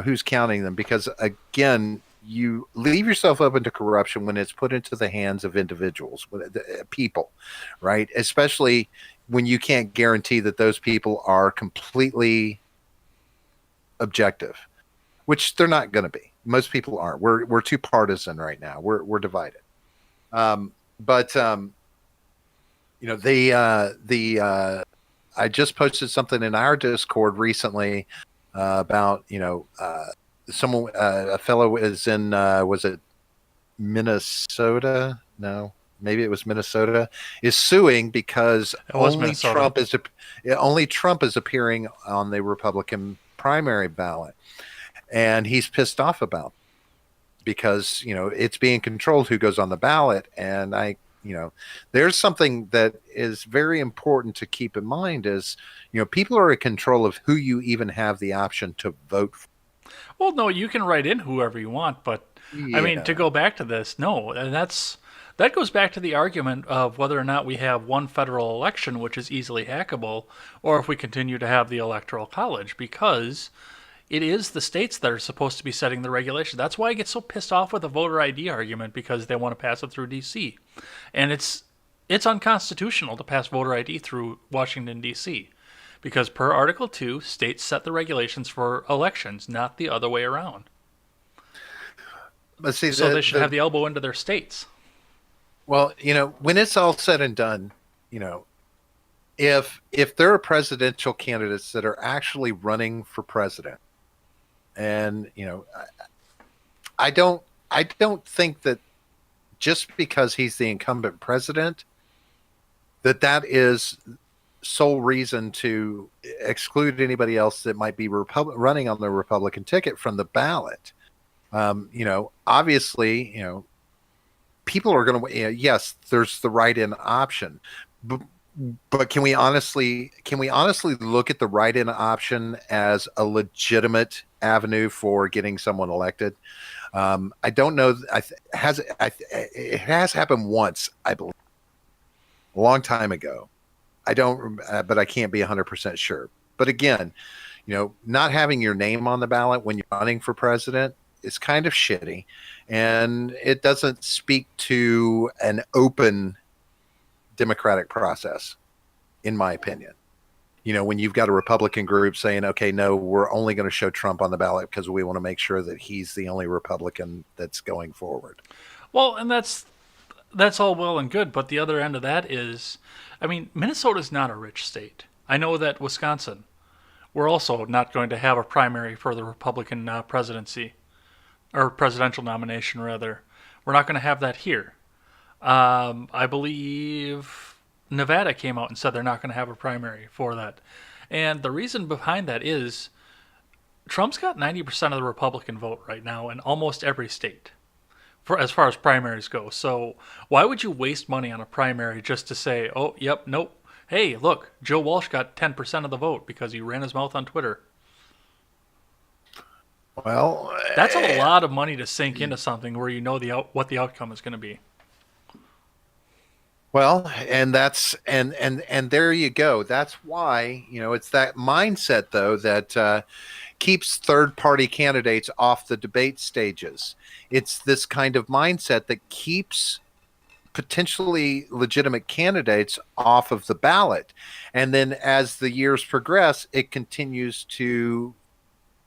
who's counting them, because again, you leave yourself open to corruption when it's put into the hands of individuals, people, right? Especially when you can't guarantee that those people are completely objective, which they're not going to be. Most people aren't. We're too partisan right now. We're divided. But the I just posted something in our Discord recently about someone, a fellow is in, was it Minnesota? No, maybe it was Minnesota, is suing because It was Minnesota. only Trump is appearing on the Republican primary ballot, and he's pissed off about it because it's being controlled who goes on the ballot. And there's something that is very important to keep in mind is people are in control of who you even have the option to vote for. Well, no, you can write in whoever you want, but I mean, to Yeah. go back to this, no, and that goes back to the argument of whether or not we have one federal election, which is easily hackable, or if we continue to have the electoral college, because it is the states that are supposed to be setting the regulation. That's why I get so pissed off with the voter ID argument, because they want to pass it through D.C. And it's unconstitutional to pass voter ID through Washington, D.C. Because per Article 2, states set the regulations for elections, not the other way around. But see, So they should have the elbow into their states. well, when it's all said and done, if there are presidential candidates that are actually running for president, and I don't think that just because he's the incumbent president, that is sole reason to exclude anybody else that might be running on the Republican ticket from the ballot. Obviously, people are going to, yes, there's the write-in option, But can we honestly look at the write-in option as a legitimate avenue for getting someone elected? I don't know. It has happened once, I believe, a long time ago. I don't, but I can't be 100% sure. But again, not having your name on the ballot when you're running for president is kind of shitty, and it doesn't speak to an open democratic process, in my opinion. When you've got a Republican group saying, okay, no, we're only going to show Trump on the ballot because we want to make sure that he's the only Republican that's going forward. Well, and that's all well and good, but the other end of that is, I mean, Minnesota's not a rich state. I know that Wisconsin, we're also not going to have a primary for the Republican presidency or presidential nomination, rather. We're not going to have that here. I believe Nevada came out and said they're not going to have a primary for that. And the reason behind that is Trump's got 90% of the Republican vote right now in almost every state for as far as primaries go. So why would you waste money on a primary just to say, "Oh, yep, nope. Hey, look, Joe Walsh got 10% of the vote because he ran his mouth on Twitter." Well, That's a lot of money to sink into something where you know what the outcome is going to be. and that's and there you go. That's why it's that mindset though that keeps third party candidates off the debate stages. It's this kind of mindset that keeps potentially legitimate candidates off of the ballot. And then as the years progress, it continues to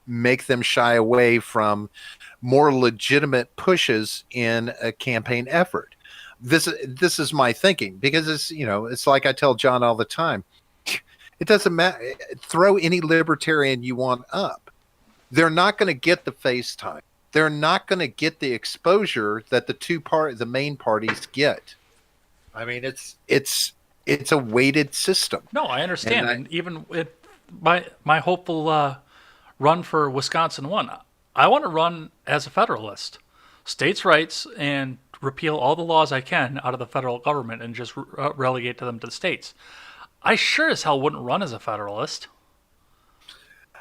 make them shy away from more legitimate pushes in a campaign effort. This is my thinking, because it's like I tell John all the time. It doesn't matter. Throw any libertarian you want up. They're not going to get the face time. They're not going to get the exposure that the main parties get. I mean, it's a weighted system. No, I And understand, and even with my hopeful run for Wisconsin one, I want to run as a federalist, states' rights, and repeal all the laws I can out of the federal government and just relegate them to the states. I sure as hell wouldn't run as a federalist.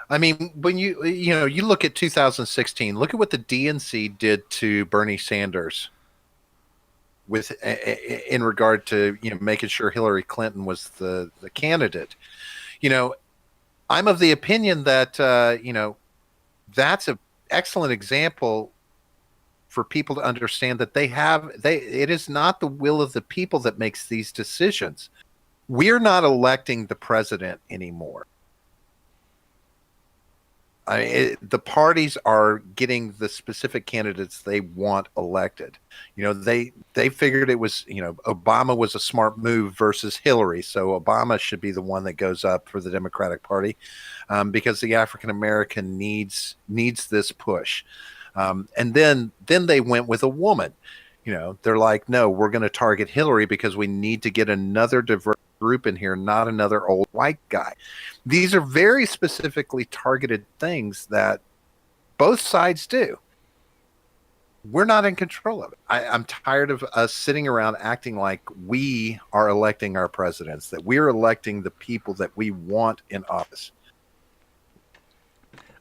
I mean, when you look at 2016, look at what the DNC did to Bernie Sanders with in regard to making sure Hillary Clinton was the candidate. You know, I'm of the opinion that that's an excellent example for people to understand that it is not the will of the people that makes these decisions. We're not electing the president anymore. The parties are getting the specific candidates they want elected. They figured it was, Obama was a smart move versus Hillary, so Obama should be the one that goes up for the Democratic Party, because the African American needs this push. And then they went with a woman. They're like, no, we're going to target Hillary because we need to get another diverse group in here, not another old white guy. These are very specifically targeted things that both sides do. We're not in control of it. I'm tired of us sitting around acting like we are electing our presidents, that we're electing the people that we want in office.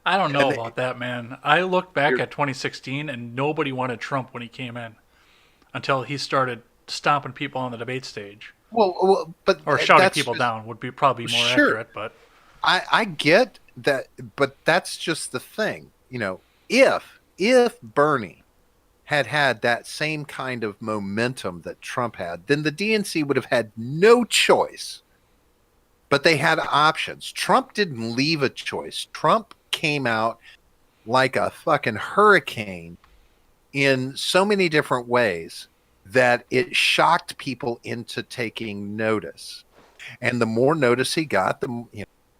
I don't know And about that, man. I looked back at 2016 and nobody wanted Trump when he came in until he started stomping people on the debate stage. but Or shouting that's people just, down would be probably more sure. accurate, but I get that, but that's just the thing. If Bernie had that same kind of momentum that Trump had, then the DNC would have had no choice. But they had options. Trump didn't leave a choice. Trump came out like a fucking hurricane in so many different ways that it shocked people into taking notice. And the more notice he got,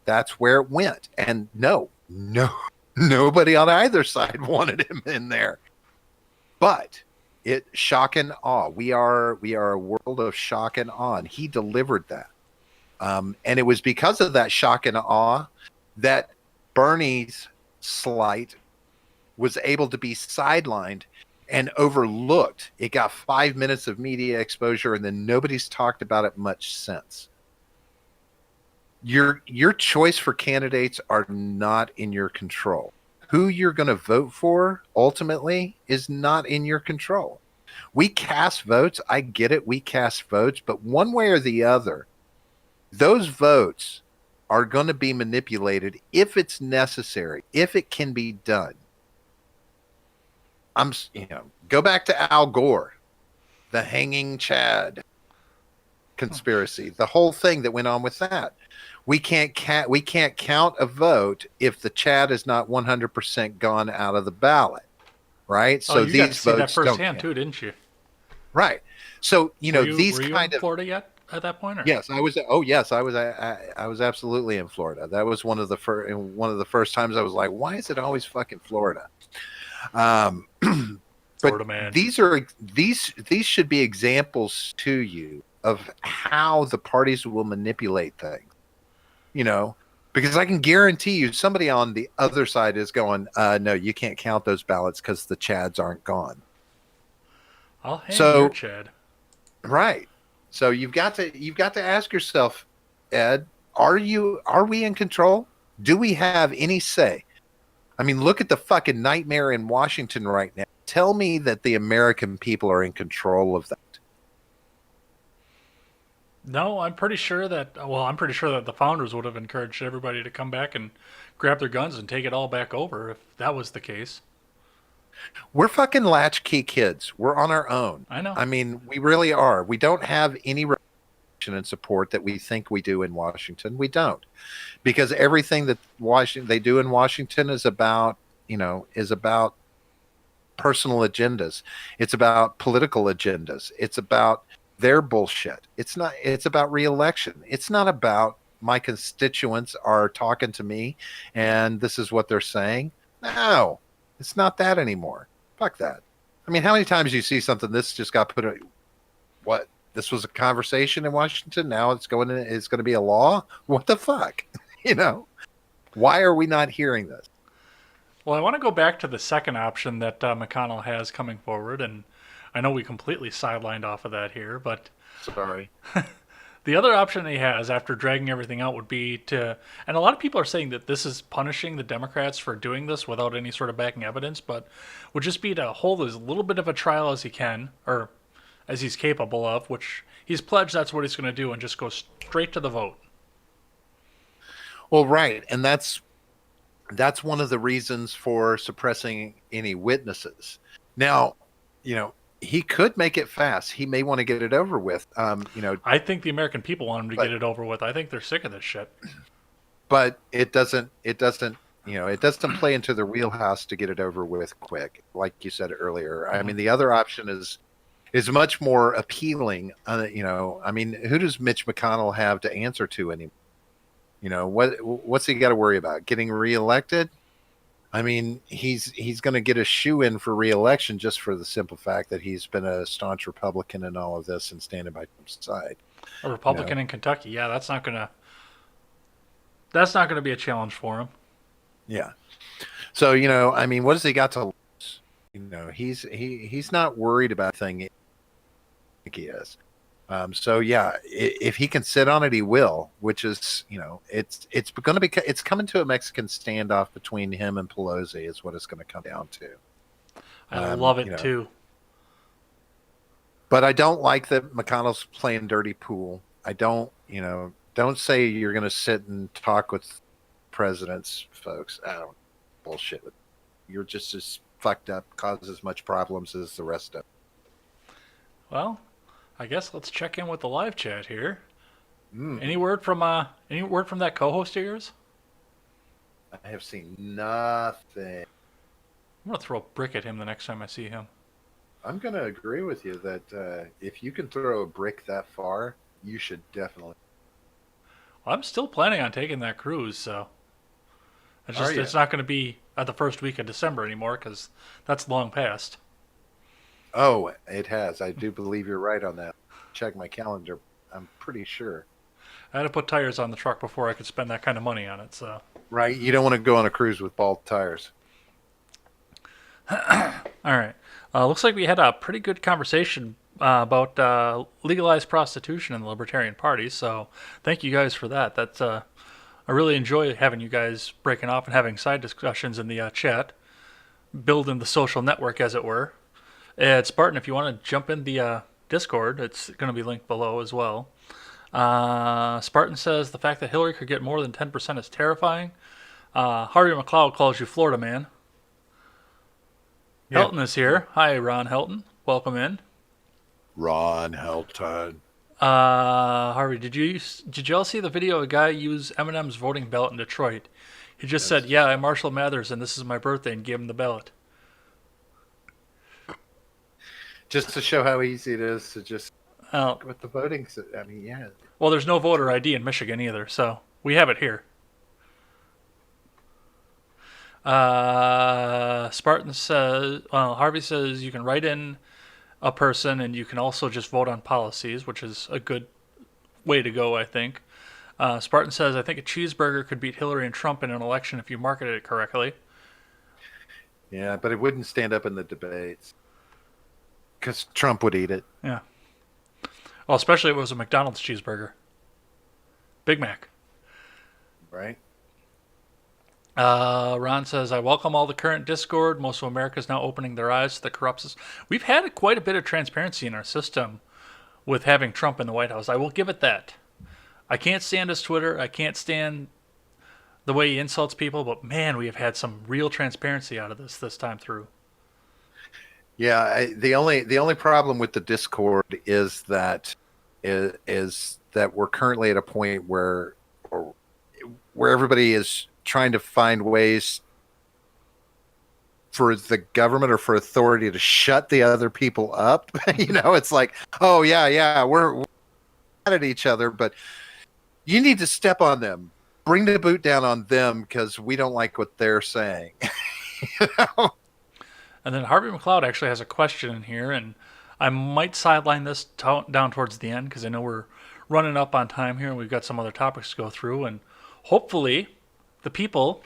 that's where it went. And nobody on either side wanted him in there. But it shock and awe. We are a world of shock and awe, and he delivered that. And it was because of that shock and awe that Bernie's slight was able to be sidelined and overlooked. It got 5 minutes of media exposure, and then nobody's talked about it much since. your choice for candidates are not in your control. Who you're going to vote for ultimately is not in your control. We cast votes. I get it. We cast votes, but one way or the other, those votes are going to be manipulated if it's necessary, if it can be done. Go back to Al Gore, the hanging Chad conspiracy, the whole thing that went on with that. We can't count a vote if the Chad is not 100% gone out of the ballot, right? Oh, So you got to these see that votes don't firsthand count, too, didn't you? right? So Were these you in kind of Florida yet at that point, or? yes, I was. Oh yes, I was. I was absolutely in Florida. That was one of the first times I was like, why is it always fucking Florida? Um, but Florida man. these should be examples to you of how the parties will manipulate things. You know, because I can guarantee you somebody on the other side is going, no, you can't count those ballots because the Chads aren't gone. I'll hang your So Chad. right. So you've got to ask yourself, Ed, are we in control? Do we have any say? I mean, look at the fucking nightmare in Washington right now. Tell me that the American people are in control of that. No, I'm pretty sure that. Well, I'm pretty sure that the founders would have encouraged everybody to come back and grab their guns and take it all back over if that was the case. We're fucking latchkey kids. We're on our own. I know. I mean, we really are. We don't have any reaction and support that we think we do in Washington. We don't, because everything that Washington they do in Washington is about, is about personal agendas. It's about political agendas. It's about their bullshit. It's about reelection. It's not about my constituents are talking to me and this is what they're saying. No, it's not that anymore. Fuck that. I mean, how many times do you see something this just got put what? This was a conversation in Washington. Now it's going to be a law. What the fuck? you know, why are we not hearing this? Well, I want to go back to the second option that McConnell has coming forward, and I know we completely sidelined off of that here, but Sorry. the other option he has after dragging everything out would be to, and a lot of people are saying that this is punishing the Democrats for doing this without any sort of backing evidence, but would just be to hold as little bit of a trial as he can, or as he's capable of, which he's pledged that's what he's going to do, and just go straight to the vote. Well, right, and that's one of the reasons for suppressing any witnesses. Now, he could make it fast. He may want to get it over with. I think the American people want him to but get it over with. I think they're sick of this shit. but it doesn't. It doesn't play into their wheelhouse to get it over with quick, like you said earlier. I mean, the other option is much more appealing. I mean, who does Mitch McConnell have to answer to anymore? What's he got to worry about? Getting reelected? I mean, he's going to get a shoe in for reelection just for the simple fact that he's been a staunch Republican in all of this and standing by Trump's side. A You know, Republican in Kentucky, yeah, that's not gonna be a challenge for him. yeah. So I mean, what has he got to lose? He's not worried about anything. I think he is. So yeah, if he can sit on it, he will. Which is, it's going to be it's coming to a Mexican standoff between him and Pelosi is what it's going to come down to. I love You it know, too. but I don't like that McConnell's playing dirty pool. I don't say you're going to sit and talk with presidents, folks. I don't bullshit. You're just as fucked up, cause as much problems as the rest of them. Well, I guess let's check in with the live chat here. Mm, Any word from that co-host of yours? I have seen nothing. I'm gonna throw a brick at him the next time I see him. I'm going to agree with you that if you can throw a brick that far, you should definitely. Well, I'm still planning on taking that cruise, so Are you? it's not going to be at the first week of December anymore because that's long past. Oh, it has. I do believe you're right on that. Check my calendar. I'm pretty sure. I had to put tires on the truck before I could spend that kind of money on it. So, Right. You don't want to go on a cruise with bald tires. all right. Looks like we had a pretty good conversation about legalized prostitution in the Libertarian Party. So thank you guys for that. That's I really enjoy having you guys breaking off and having side discussions in the chat, building the social network, as it were. And Spartan, if you want to jump in the Discord, it's going to be linked below as well. Spartan says the fact that Hillary could get more than 10% is terrifying. Harvey McLeod calls you Florida man. Yeah. Helton is here. Hi, Ron Helton. Welcome in. Ron Helton. Harvey, did you all see the video of a guy use Eminem's voting ballot in Detroit? He just said, "Yeah, I'm Marshall Mathers, and this is my birthday," and gave him the ballot. Just to show how easy it is to just Oh, with the voting. I mean, yeah. well, there's no voter ID in Michigan either, so we have it here. Spartan says, well, Harvey says you can write in a person and you can also just vote on policies, which is a good way to go, I think. Spartan says, I think a cheeseburger could beat Hillary and Trump in an election if you marketed it correctly. Yeah, but it wouldn't stand up in the debates because Trump would eat it. Yeah. Well, especially if it was a McDonald's cheeseburger. Big Mac. Right? Ron says, I welcome all the current Discord. Most of America is now opening their eyes to the corruption. We've had quite a bit of transparency in our system with having Trump in the White House. I will give it that. I can't stand his Twitter. I can't stand the way he insults people, but man, we have had some real transparency out of this time through. Yeah, the only problem with the Discord is that we're currently at a point where everybody is trying to find ways for the government or for authority to shut the other people up. It's like, oh yeah, we're mad at each other, but you need to step on them, bring the boot down on them because we don't like what they're saying. you know? And then Harvey McLeod actually has a question in here, and I might sideline this down towards the end because I know we're running up on time here and we've got some other topics to go through, and hopefully the people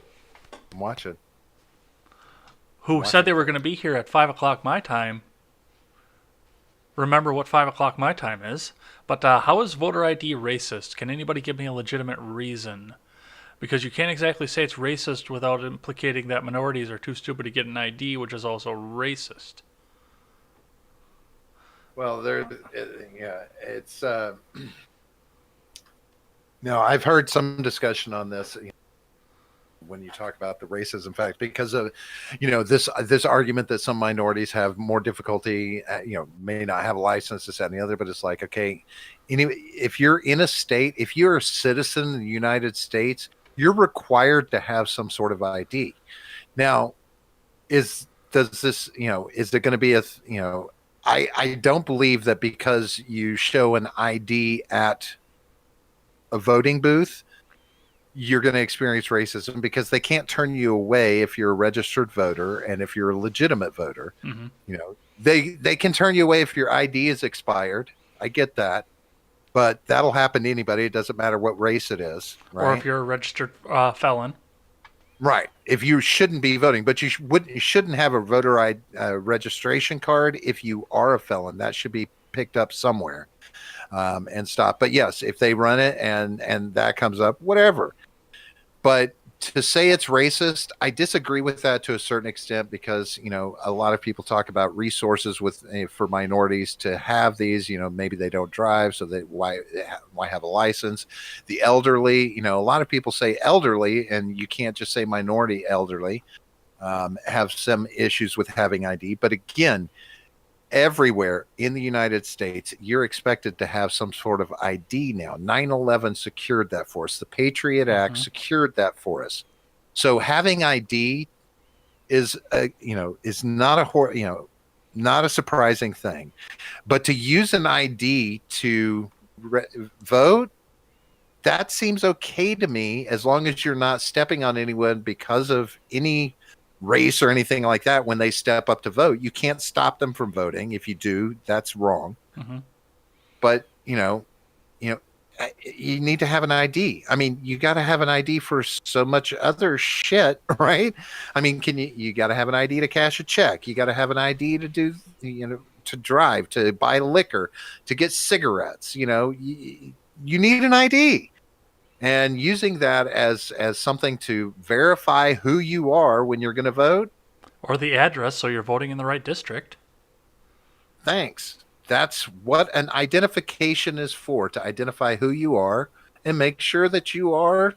Watch it. who said they were going to be here at 5 o'clock my time remember what 5 o'clock my time is. But how is voter ID racist? Can anybody give me a legitimate reason? Because you can't exactly say it's racist without implicating that minorities are too stupid to get an ID, which is also racist. Well, it's no, I've heard some discussion on this when you talk about the racism fact because of this argument that some minorities have more difficulty, may not have a license, this, that, and the other, but it's like, okay, anyway, if you're in a state, if you're a citizen in the United States, you're required to have some sort of ID. Now, is it going to be I don't believe that because you show an ID at a voting booth, you're going to experience racism because they can't turn you away if you're a registered voter and if you're a legitimate voter. Mm-hmm. They can turn you away if your ID is expired. I get that. But that'll happen to anybody. It doesn't matter what race it is. Right? Or if you're a registered felon. Right. If you shouldn't be voting, but you shouldn't have a voter ID registration card if you are a felon. That should be picked up somewhere and stopped. But yes, if they run it and that comes up, whatever. But to say it's racist, I disagree with that to a certain extent because, a lot of people talk about resources for minorities to have these, maybe they don't drive, so why have a license? The elderly, a lot of people say elderly, and you can't just say minority elderly, have some issues with having ID. But again, everywhere in the United States, you're expected to have some sort of ID now. 9/11 secured that for us. The Patriot Act secured that for us. So having ID is not a surprising thing. But to use an ID to vote, that seems okay to me as long as you're not stepping on anyone because of any race or anything like that when they step up to vote. You can't stop them from voting. If you do, that's wrong. Mm-hmm. But you need to have an ID. I mean, you got to have an ID for so much other shit, right? I mean, you got to have an ID to cash a check. You got to have an ID to do to drive, to buy liquor, to get cigarettes. You need an ID, and using that as something to verify who you are when you're going to vote. Or the address, so you're voting in the right district. Thanks. That's what an identification is for, to identify who you are and make sure that you are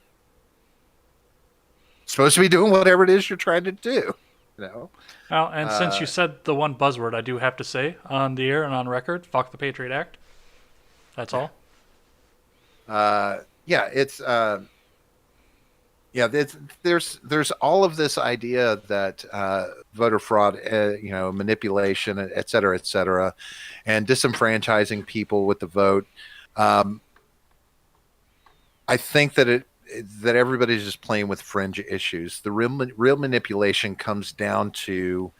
supposed to be doing whatever it is you're trying to do. You know, Well, and since you uh, said the one buzzword, I do have to say on the air and on record, fuck the Patriot Act. That's all. yeah, there's all of this idea that voter fraud, manipulation, et cetera, and disenfranchising people with the vote. Um, I think that everybody's just playing with fringe issues. The real manipulation comes down to,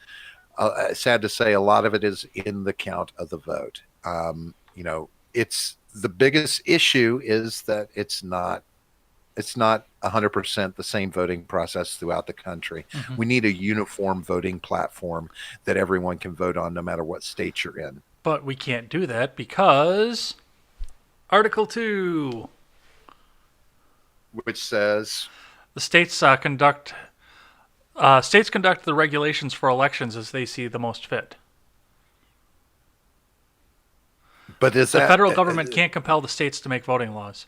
sad to say, a lot of it is in the count of the vote. It's the biggest issue is that it's not 100% the same voting process throughout the country. Mm-hmm. We need a uniform voting platform that everyone can vote on no matter what state you're in. But we can't do that because Article 2. Which says, The states conduct the regulations for elections as they see the most fit. but is The that federal government can't compel the states to make voting laws.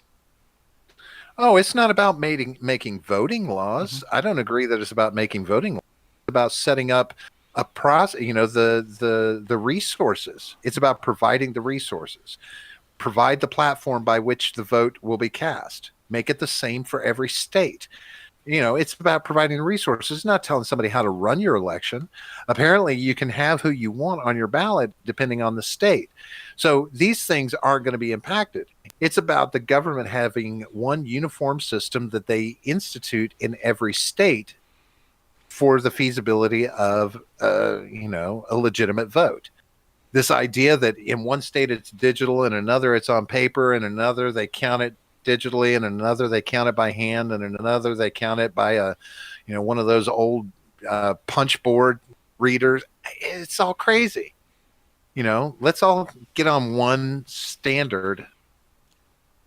Oh, it's not about making voting laws. Mm-hmm. I don't agree that it's about making voting laws. It's about setting up a process, the resources. It's about providing the resources. Provide the platform by which the vote will be cast. Make it the same for every state. It's about providing resources, not telling somebody how to run your election. Apparently, you can have who you want on your ballot depending on the state. So these things aren't going to be impacted. It's about the government having one uniform system that they institute in every state for the feasibility of, a legitimate vote. This idea that in one state it's digital, in another it's on paper, in another they count it digitally, and another they count it by hand, and in another they count it by one of those old punch board readers. It's all crazy. Let's all get on one standard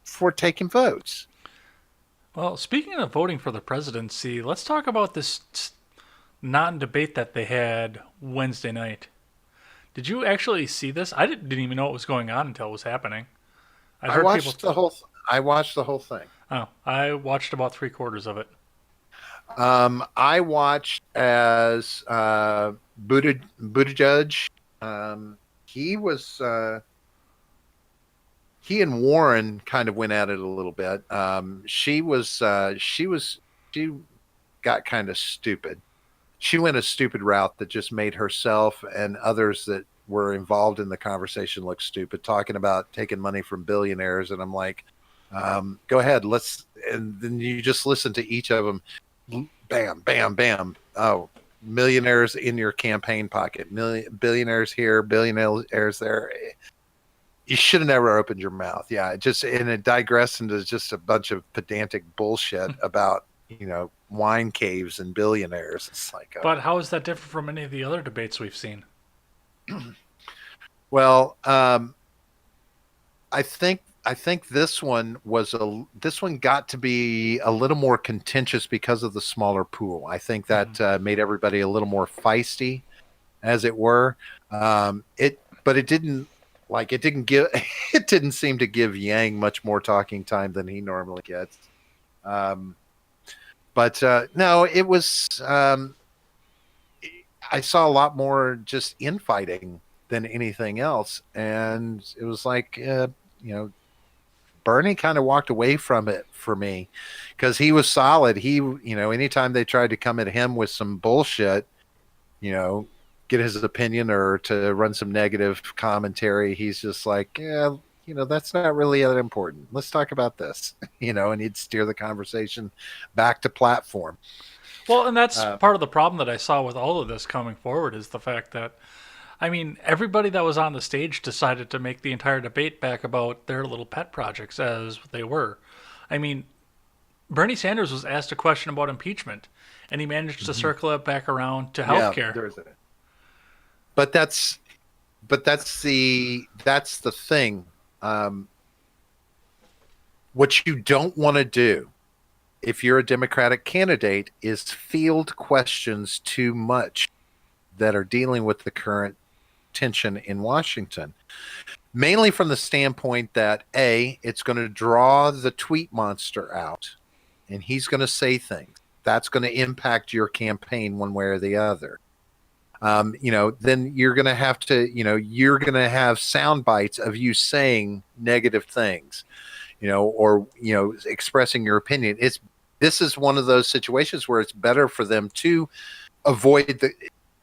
for taking votes. Well, speaking of voting for the presidency, let's talk about this non-debate that they had Wednesday night. Did you actually see this? I didn't even know what was going on until it was happening. I watched the whole thing. Oh, I watched about 3/4 of it. I watched as Buttigieg. He and Warren kind of went at it a little bit. She got kind of stupid. She went a stupid route that just made herself and others that were involved in the conversation look stupid, talking about taking money from billionaires. And I'm like, go ahead, and then you just listen to each of them. Bam, bam, bam. Oh, millionaires in your campaign pocket, billionaires here, billionaires there. You should have never opened your mouth. Yeah, it digressed into just a bunch of pedantic bullshit about wine caves and billionaires. It's like, but how is that different from any of the other debates we've seen? Well, I think this one got to be a little more contentious because of the smaller pool. I think that made everybody a little more feisty, as it were. But it didn't it didn't seem to give Yang much more talking time than he normally gets. But no, it was. I saw a lot more just infighting than anything else, and it was like, Bernie kind of walked away from it for me because he was solid. He, anytime they tried to come at him with some bullshit, get his opinion or to run some negative commentary, he's just like, yeah, that's not really that important. Let's talk about this, and he'd steer the conversation back to platform. Well, and that's part of the problem that I saw with all of this coming forward is the fact that, everybody that was on the stage decided to make the entire debate back about their little pet projects as they were. Bernie Sanders was asked a question about impeachment, and he managed to circle it back around to healthcare. But but that's the thing. Um, what you don't want to do if you're a Democratic candidate is field questions too much that are dealing with the current tension in Washington. Mainly from the standpoint that A, it's going to draw the tweet monster out and he's going to say things. That's going to impact your campaign one way or the other. Then you're going to have to, you're going to have sound bites of you saying negative things, or, expressing your opinion. This is one of those situations where it's better for them to avoid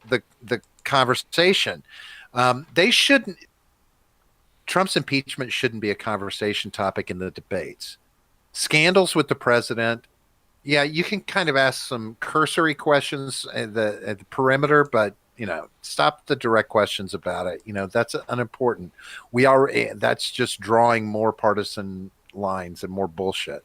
the conversation. They shouldn't. Trump's impeachment shouldn't be a conversation topic in the debates. Scandals with the president, yeah, you can kind of ask some cursory questions at the perimeter, but stop the direct questions about it. That's unimportant. That's just drawing more partisan lines and more bullshit.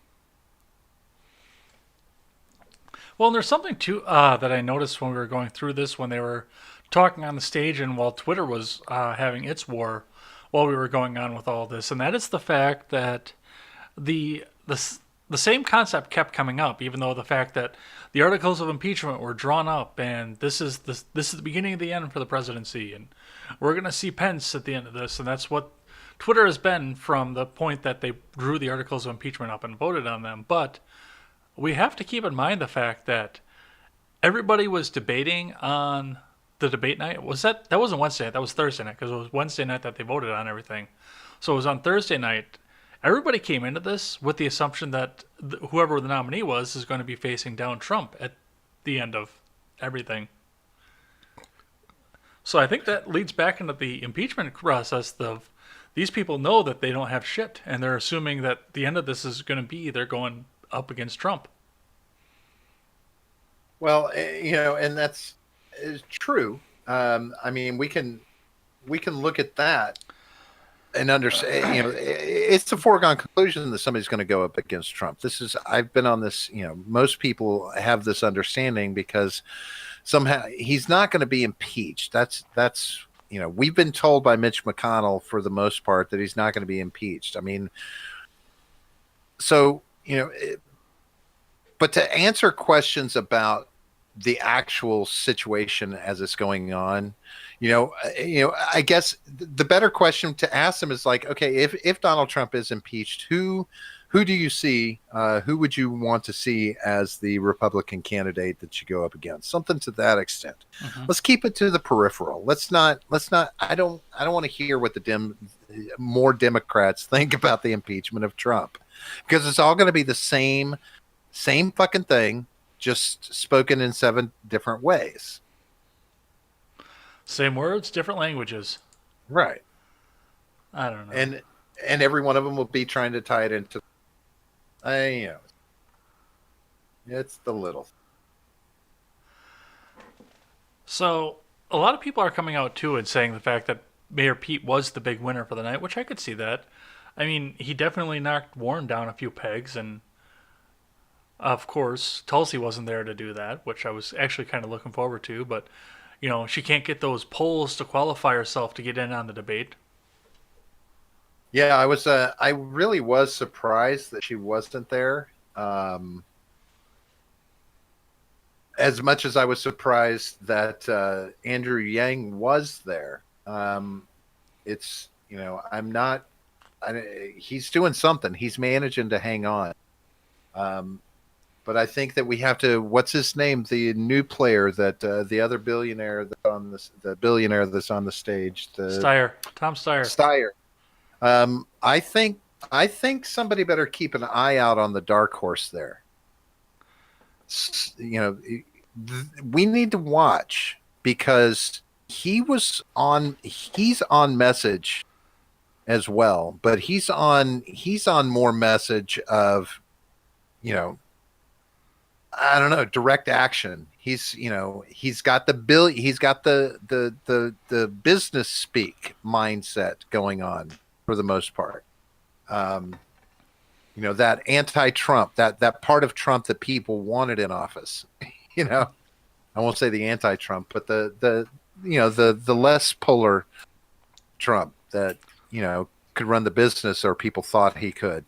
Well, and there's something too that I noticed when we were going through this when they were talking on the stage and while Twitter was having its war while we were going on with all this, and that is the fact that the the the same concept kept coming up, even though the fact that the articles of impeachment were drawn up, and this is the beginning of the end for the presidency, and we're going to see Pence at the end of this, and that's what Twitter has been from the point that they drew the articles of impeachment up and voted on them. But we have to keep in mind the fact that everybody was debating on the debate night. That wasn't Wednesday night, that was Thursday night, because it was Wednesday night that they voted on everything. So it was on Thursday night. Everybody came into this with the assumption that whoever the nominee was is going to be facing down Trump at the end of everything. So I think that leads back into the impeachment process of these people know that they don't have shit, and they're assuming that the end of this is going to be they're going up against Trump. Well, and that's is true. I mean, we can look at that and understand. It's a foregone conclusion that somebody's going to go up against Trump. I've been on this. Most people have this understanding because somehow he's not going to be impeached. That's we've been told by Mitch McConnell for the most part that he's not going to be impeached. I mean, so but to answer questions about the actual situation as it's going on, I guess the better question to ask them is like, okay, if Donald Trump is impeached, who do you see? Who would you want to see as the Republican candidate that you go up against? Something to that extent. Mm-hmm. Let's keep it to the peripheral. Let's not. I don't want to hear what more Democrats think about the impeachment of Trump, because it's all going to be the same fucking thing, just spoken in 7 different ways. Same words, different languages. Right. I don't know. And every one of them will be trying to tie it into. It's the little. So a lot of people are coming out too and saying the fact that Mayor Pete was the big winner for the night, which I could see that. I mean, he definitely knocked Warren down a few pegs, and of course, Tulsi wasn't there to do that, which I was actually kind of looking forward to. But she can't get those polls to qualify herself to get in on the debate. Yeah, I really was surprised that she wasn't there. As much as I was surprised that Andrew Yang was there. It's I'm not. He's doing something. He's managing to hang on. But I think that we have to. What's his name? The new player that the other billionaire that's on the billionaire that's on the stage. Tom Steyer. I think somebody better keep an eye out on the dark horse there. We need to watch because he's on message as well, but he's on more message of I don't know, direct action. He's got the business speak mindset going on for the most part. That anti-Trump, that part of Trump that people wanted in office. I won't say the anti-Trump, but the less polar Trump that could run the business, or people thought he could.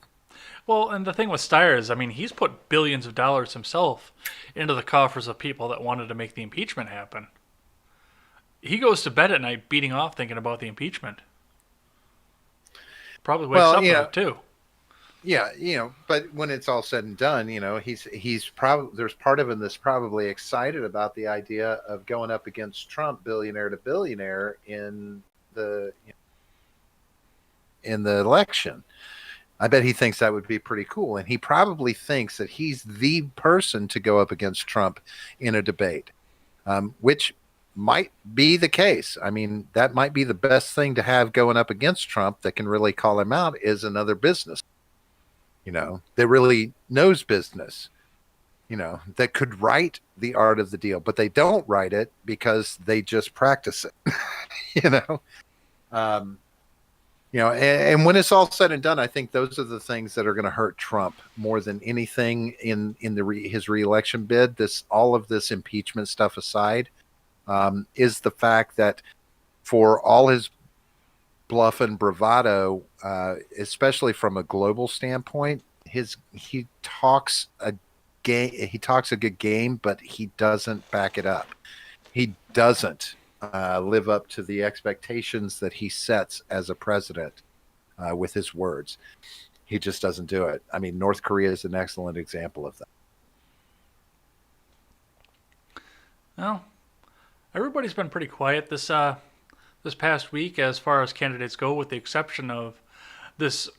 Well, and the thing with Steyer is, I mean, he's put billions of dollars himself into the coffers of people that wanted to make the impeachment happen. He goes to bed at night beating off thinking about the impeachment. Probably wakes Well, up with it too. yeah, but when it's all said and done, he's probably, there's part of him that's probably excited about the idea of going up against Trump, billionaire to billionaire, the in the election. I bet he thinks that would be pretty cool, and he probably thinks that he's the person to go up against Trump in a debate, which might be the case. I mean, that might be the best thing to have going up against Trump that can really call him out is another business, that really knows business, that could write the art of the deal, but they don't write it because they just practice it, you know. Um, and when it's all said and done, I think those are the things that are going to hurt Trump more than anything in his reelection bid. All of this impeachment stuff aside, is the fact that for all his bluff and bravado, especially from a global standpoint, he talks a game. He talks a good game, but he doesn't back it up. He doesn't live up to the expectations that he sets as a president with his words. He just doesn't do it. I mean, North Korea is an excellent example of that. Well, everybody's been pretty quiet this past week as far as candidates go, with the exception of this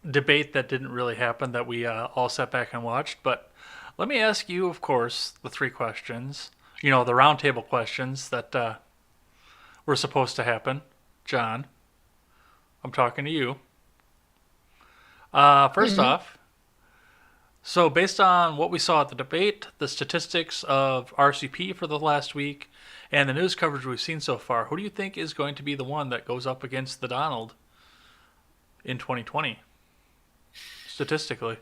debate that didn't really happen that we all sat back and watched. But let me ask you, of course, the three questions. The roundtable questions that were supposed to happen. John, I'm talking to you. First Mm-hmm. off, so based on what we saw at the debate, the statistics of RCP for the last week, and the news coverage we've seen so far, who do you think is going to be the one that goes up against the Donald in 2020, statistically?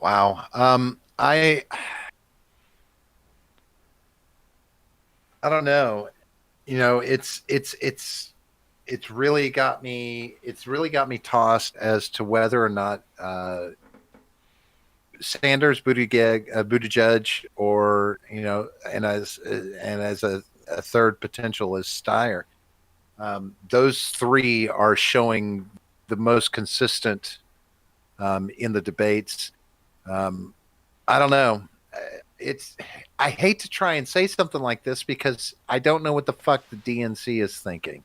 Wow. I don't know. It's really got me. It's really got me tossed as to whether or not Sanders, Buttigieg, or and as a third potential is Steyer. Those three are showing the most consistent in the debates. I don't know. It's I hate to try and say something like this because I don't know what the fuck the DNC is thinking.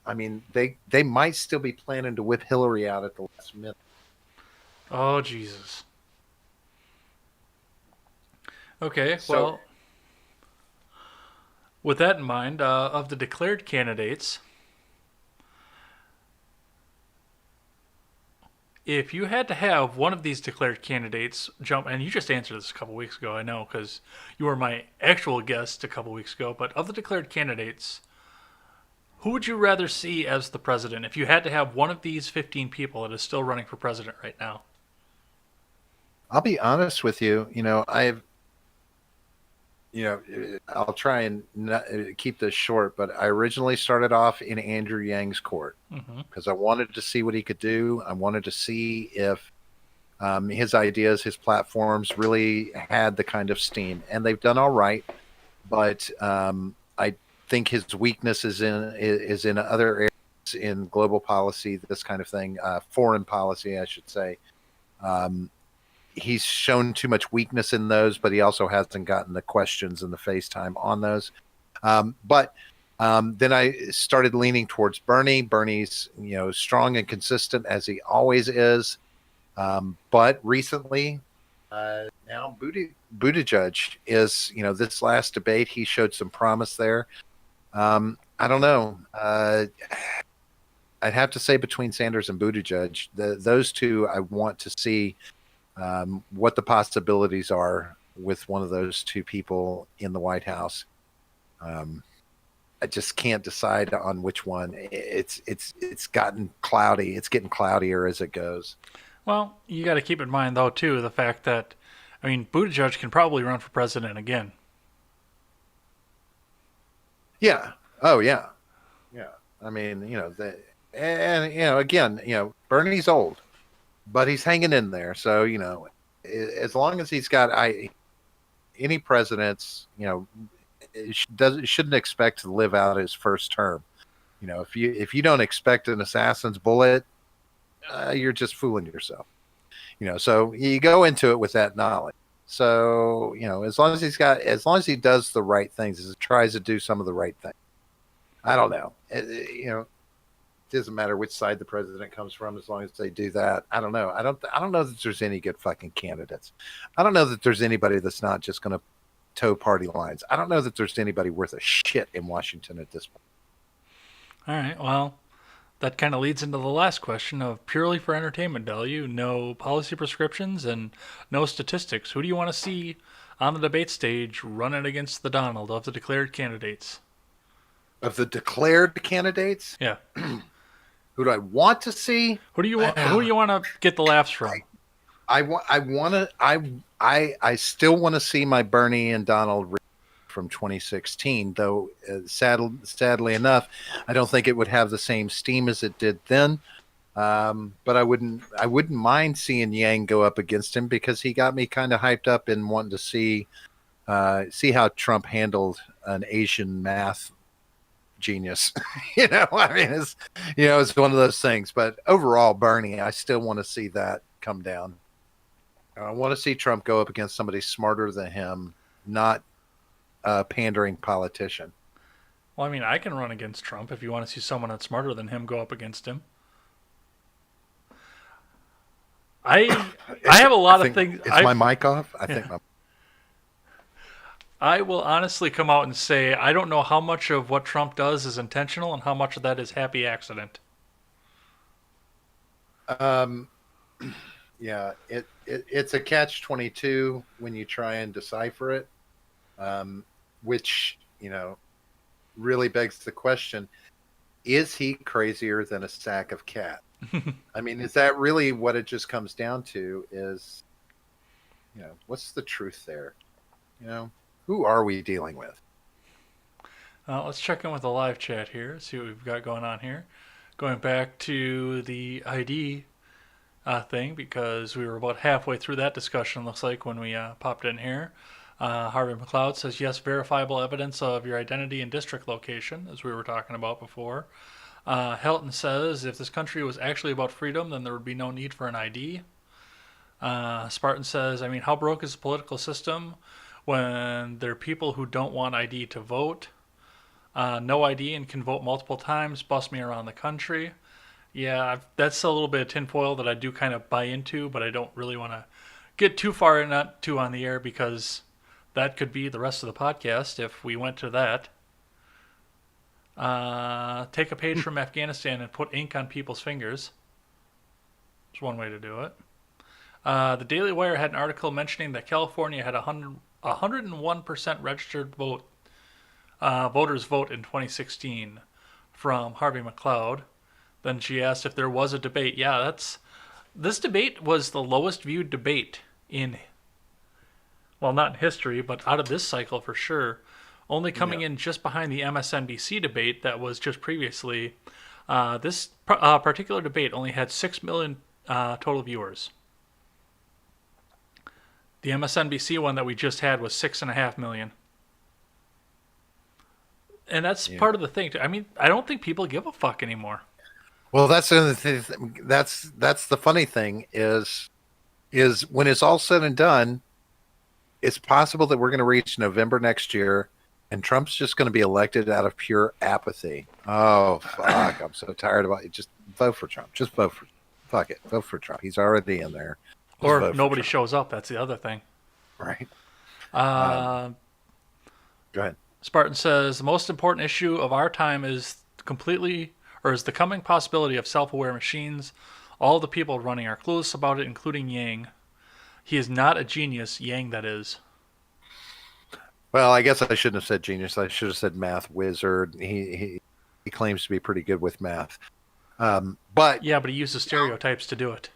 I mean, they might still be planning to whip Hillary out at the last minute. Oh, Jesus. Okay, So well, with that in mind, of the declared candidates, if you had to have one of these declared candidates jump, and you just answered this a couple weeks ago, I know, because you were my actual guest a couple weeks ago, but of the declared candidates, who would you rather see as the president if you had to have one of these 15 people that is still running for president right now? I'll be honest with you. I'll try and not, keep this short, but I originally started off in Andrew Yang's court Mm-hmm. because I wanted to see what he could do. I wanted to see if his ideas, his platforms really had the kind of steam, and they've done all right. But I think his weakness is in other areas, in global policy, this kind of thing, foreign policy, I should say. Um, he's shown too much weakness in those, but he also hasn't gotten the questions and the FaceTime on those. But then I started leaning towards Bernie. Bernie's strong and consistent as he always is. But recently, now Buttigieg is, this last debate, he showed some promise there. I don't know. I'd have to say between Sanders and Buttigieg, those two, I want to see what the possibilities are with one of those two people in the White House. I just can't decide on which one. It's gotten cloudy. It's getting cloudier as it goes. Well, you got to keep in mind, though, too, the fact that I mean, Buttigieg can probably run for president again. Yeah. Oh yeah. Yeah. I mean, and again, Bernie's old, but he's hanging in there. So, as long as he's got any presidents, shouldn't expect to live out his first term. If you don't expect an assassin's bullet, you're just fooling yourself. So you go into it with that knowledge. So, as long as he does the right things, as he tries to do some of the right things. I don't know. It doesn't matter which side the president comes from, as long as they do that. I don't know. I don't know that there's any good fucking candidates. I don't know that there's anybody that's not just going to toe party lines. I don't know that there's anybody worth a shit in Washington at this point. All right, well, that kind of leads into the last question of purely for entertainment value, no policy prescriptions and no statistics. Who do you want to see on the debate stage running against the Donald of the declared candidates? Of the declared candidates, Yeah. who do I want to see? Who do you want to get the laughs from? I still want to see my Bernie and Donald from 2016, though sadly enough, I don't think it would have the same steam as it did then. But I wouldn't mind seeing Yang go up against him, because he got me kind of hyped up in wanting to see how Trump handled an Asian math genius. I mean, it's one of those things. But overall, Bernie, I still want to see that come down. I want to see Trump go up against somebody smarter than him, not a pandering politician. Well, I mean, I can run against Trump if you want to see someone that's smarter than him go up against him. I have a lot of things. Is my mic off? I think my I will honestly come out and say I don't know how much of what Trump does is intentional and how much of that is happy accident. um yeah, it's a catch-22 when you try and decipher it, which really begs the question: is he crazier than a sack of cat? I mean, is that really what it just comes down to? Is what's the truth there? Who are we dealing with? Let's check in with the live chat here, see what we've got going on here. Going back to the ID thing, because we were about halfway through that discussion, looks like, when we popped in here. Harvey McLeod says, yes, verifiable evidence of your identity and district location, as we were talking about before. Helton says, if this country was actually about freedom, then there would be no need for an ID. Spartan says, I mean, how broke is the political system when there are people who don't want ID to vote? No ID and can vote multiple times, bust me around the country. Yeah, that's a little bit of tinfoil that I do kind of buy into, but I don't really want to get too far in that too on the air, because that could be the rest of the podcast if we went to that. Take a page from Afghanistan and put ink on people's fingers. It's one way to do it. The Daily Wire had an article mentioning that California had 101% registered voters vote in 2016 from Harvey McLeod. Then she asked if there was a debate. Yeah, this debate was the lowest viewed debate in, well, not in history, but out of this cycle for sure. Only coming in just behind the MSNBC debate that was just previously. This particular debate only had 6 million total viewers. The MSNBC one that we just had was 6.5 million. And that's part of the thing. I mean, I don't think people give a fuck anymore. Well, that's the other thing. That's the funny thing is when it's all said and done, it's possible that we're going to reach November next year, and Trump's just going to be elected out of pure apathy. Oh fuck! I'm so tired about it. Just vote for Trump. Just vote for. Fuck it. Vote for Trump. He's already in there. Just or nobody shows up. That's the other thing. Right. Go ahead. Spartan says the most important issue of our time is the coming possibility of self-aware machines. All the people running are clueless about it, including Yang. He is not a genius, Yang that is. Well, I guess I shouldn't have said genius. I should have said math wizard. He claims to be pretty good with math. But he uses stereotypes to do it.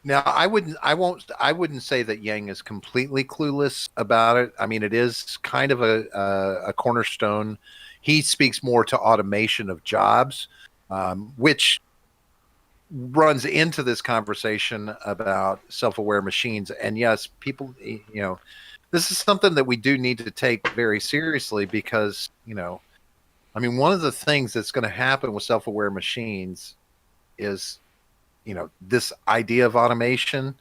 Now, I wouldn't say that Yang is completely clueless about it. I mean, it is kind of a cornerstone. He speaks more to automation of jobs, which runs into this conversation about self-aware machines. And yes, people, this is something that we do need to take very seriously because, I mean, one of the things that's going to happen with self-aware machines is, this idea of automation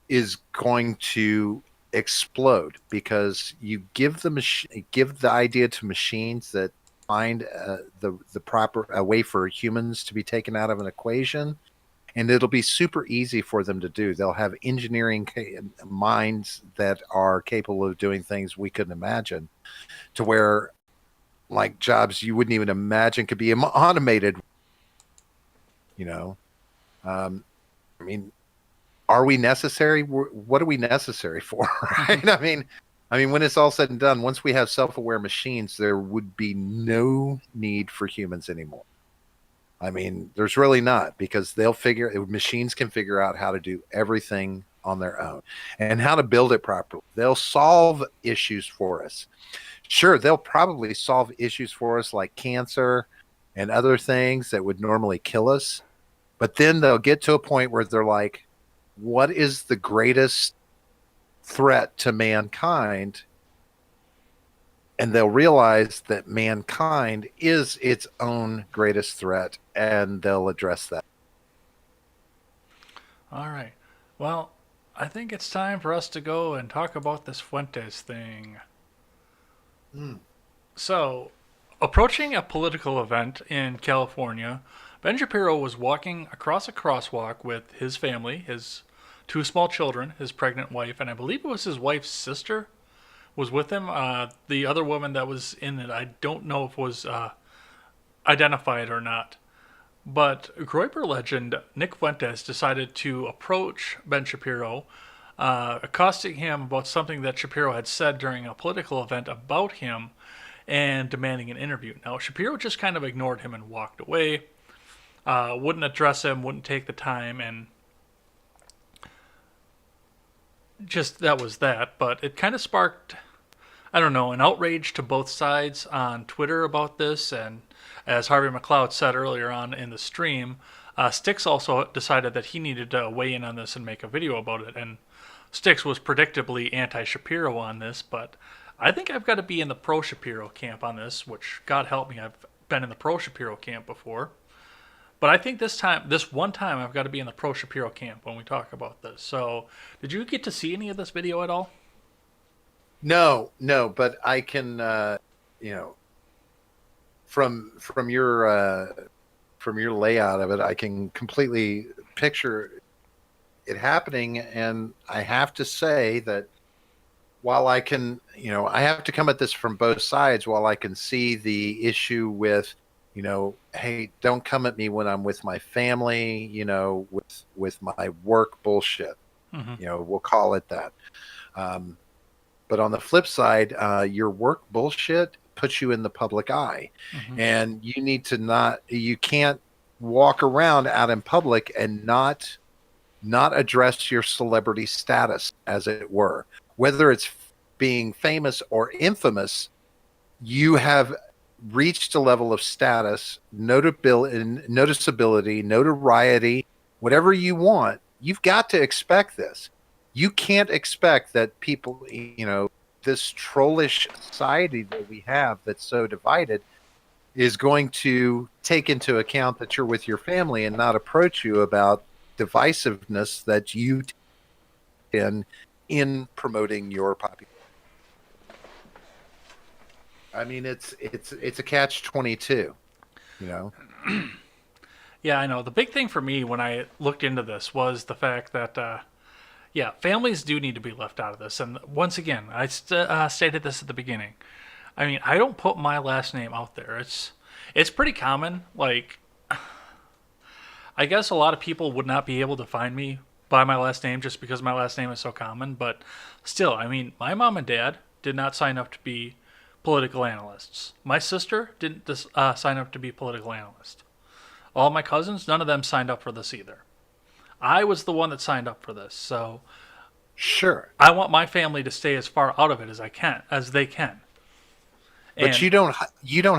is going to explode because you give the idea to machines that find the proper a way for humans to be taken out of an equation, and it'll be super easy for them to do. They'll have engineering minds that are capable of doing things we couldn't imagine, to where like jobs you wouldn't even imagine could be automated. You know, um, I mean, are we necessary? What are we necessary for? Right? I mean, when it's all said and done, once we have self-aware machines, there would be no need for humans anymore. I mean, there's really not, because machines can figure out how to do everything on their own and how to build it properly. They'll solve issues for us. Sure, they'll probably solve issues for us like cancer and other things that would normally kill us. But then they'll get to a point where they're like, what is the greatest threat to mankind? And they'll realize that mankind is its own greatest threat, and they'll address that. All right. Well, I think it's time for us to go and talk about this Fuentes thing. Mm. So, approaching a political event in California, Ben Shapiro was walking across a crosswalk with his family, his two small children, his pregnant wife, and I believe it was his wife's sister was with him. The other woman that was in it, I don't know if was identified or not. But Groyper legend Nick Fuentes decided to approach Ben Shapiro, accosting him about something that Shapiro had said during a political event about him and demanding an interview. Now, Shapiro just kind of ignored him and walked away, wouldn't address him, wouldn't take the time, and just that was that. But it kind of sparked, I don't know, an outrage to both sides on Twitter about this. And as Harvey McLeod said earlier on in the stream, Styx also decided that he needed to weigh in on this and make a video about it. And Styx was predictably anti Shapiro on this, but I think I've got to be in the pro Shapiro camp on this, which, God help me, I've been in the pro Shapiro camp before. But I think this one time, I've got to be in the pro Shapiro camp when we talk about this. So, did you get to see any of this video at all? No, no, but I can, you know, from from your layout of it, I can completely picture it happening. And I have to say that while I can, I have to come at this from both sides. While I can see the issue with, hey, don't come at me when I'm with my family, with my work bullshit. Mm-hmm. We'll call it that. Um, but on the flip side, your work bullshit puts you in the public eye, Mm-hmm. and you can't walk around out in public and not address your celebrity status, as it were. Whether it's being famous or infamous, you have reached a level of status, noticeability, notoriety, whatever you want. You've got to expect this. You can't expect that people, this trollish society that we have that's so divided is going to take into account that you're with your family and not approach you about divisiveness that you in promoting your population. I mean, it's a catch 22, you know. Yeah, I know. The big thing for me when I looked into this was the fact that, yeah, families do need to be left out of this. And once again, I stated this at the beginning. I mean, I don't put my last name out there. It's pretty common. Like, I guess a lot of people would not be able to find me by my last name just because my last name is so common. But still, I mean, my mom and dad did not sign up to be political analysts. My sister didn't sign up to be political analyst. All my cousins, none of them signed up for this either. I was the one that signed up for this, so Sure. I want my family to stay as far out of it as they can. But And you don't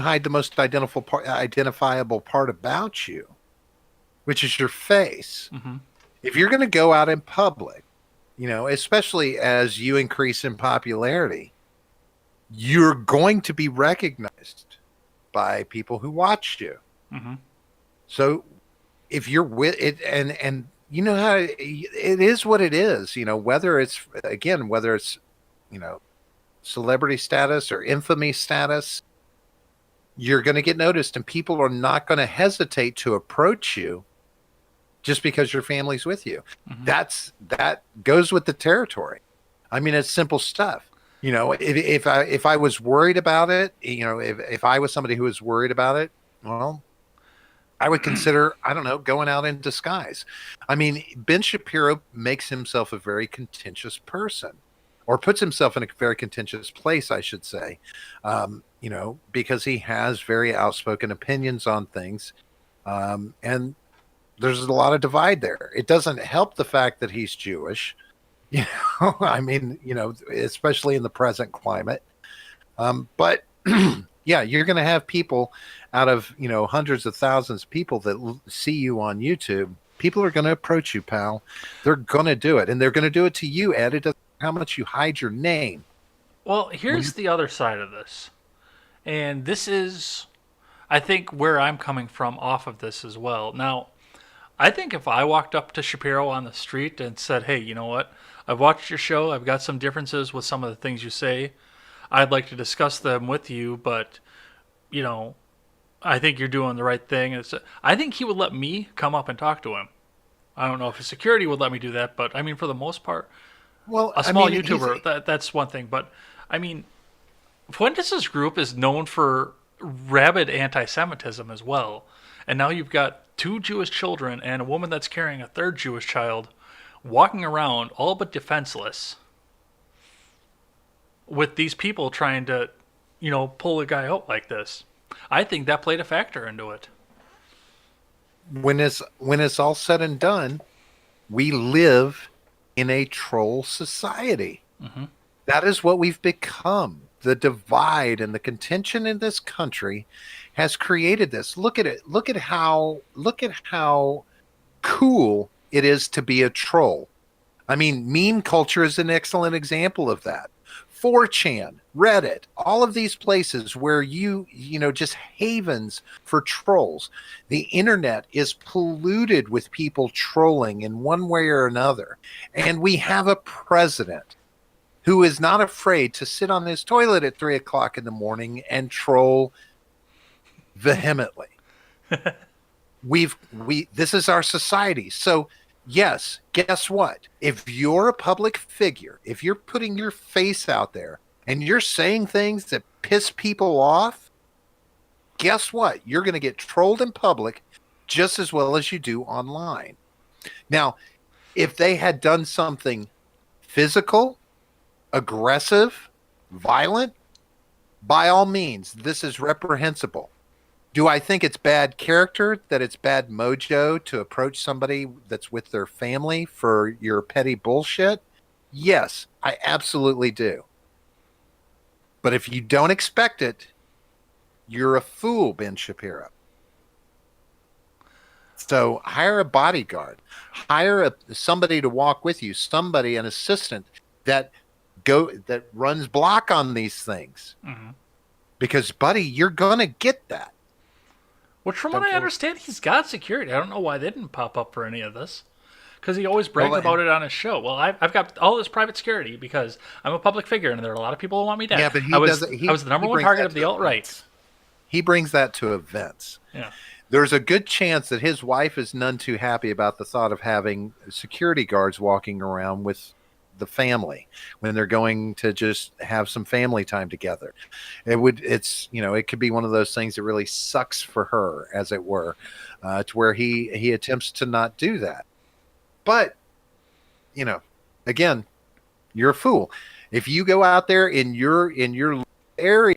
hide the most identifiable part about you, which is your face. mhm, If you're going to go out in public, especially as you increase in popularity, you're going to be recognized by people who watch you. mhm, So if you're with it, and you know how it is what it is, whether it's, you know, celebrity status or infamy status, you're going to get noticed, and people are not going to hesitate to approach you just because your family's with you. mhm. That goes with the territory. I mean, it's simple stuff. If I was worried about it, if I was somebody who was worried about it, well, I would consider, I don't know, going out in disguise. I mean, Ben Shapiro makes himself a very contentious person, or puts himself in a very contentious place, I should say, because he has very outspoken opinions on things. And there's a lot of divide there. It doesn't help the fact that he's Jewish, I mean, especially in the present climate. But yeah, you're going to have people out of, hundreds of thousands of people that see you on YouTube. People are going to approach you, pal. They're going to do it. And they're going to do it to you, Ed. It doesn't matter how much you hide your name. Well, When here's you, the other side of this. And this is, I think, where I'm coming from off of this as well. Now, I think if I walked up to Shapiro on the street and said, hey, you know what? I've watched your show. I've got some differences with some of the things you say. I'd like to discuss them with you, but, you know, I think you're doing the right thing. I think he would let me come up and talk to him. I don't know if his security would let me do that, but I mean, for the most part, well, a I small mean, he's YouTuber, that's one thing. But I mean, Fuentes' group is known for rabid anti Semitism as well. And now you've got two Jewish children and a woman that's carrying a third Jewish child walking around all but defenseless with these people trying to, pull a guy out like this. I think that played a factor into it. when it's all said and done, we live in a troll society. Hmm. That is what we've become. The divide and the contention in this country has created this. Look at it. Look at how cool it is to be a troll. I mean, meme culture is an excellent example of that. 4chan, Reddit, all of these places where just havens for trolls. The internet is polluted with people trolling in one way or another. And we have a president who is not afraid to sit on his toilet at 3 o'clock in the morning and troll vehemently. This is our society. So yes, guess what? If you're a public figure, if you're putting your face out there and you're saying things that piss people off, guess what? You're going to get trolled in public just as well as you do online. Now, if they had done something physical, aggressive, violent, by all means, this is reprehensible. Do I think it's bad character, that it's bad mojo to approach somebody that's with their family for your petty bullshit? Yes, I absolutely do. But if you don't expect it, you're a fool, Ben Shapiro. So hire a bodyguard, somebody to walk with you, somebody, an assistant that runs block on these things. Hmm. Because, buddy, you're gonna get that. Which, from what Don't I get understand, he's got security. I don't know why they didn't pop up for any of this. Because he always well, brags about it on his show. Well, I've got all this private security because I'm a public figure, and there are a lot of people who want me dead. yeah, but he I was doesn't. I was the number He one brings target that of the to alt right. events. He brings that to events. Yeah. There's a good chance that his wife is none too happy about the thought of having security guards walking around with the family when they're going to just have some family time together. It could be one of those things that really sucks for her, as it were, to where he attempts to not do that. But again, you're a fool if you go out there in your area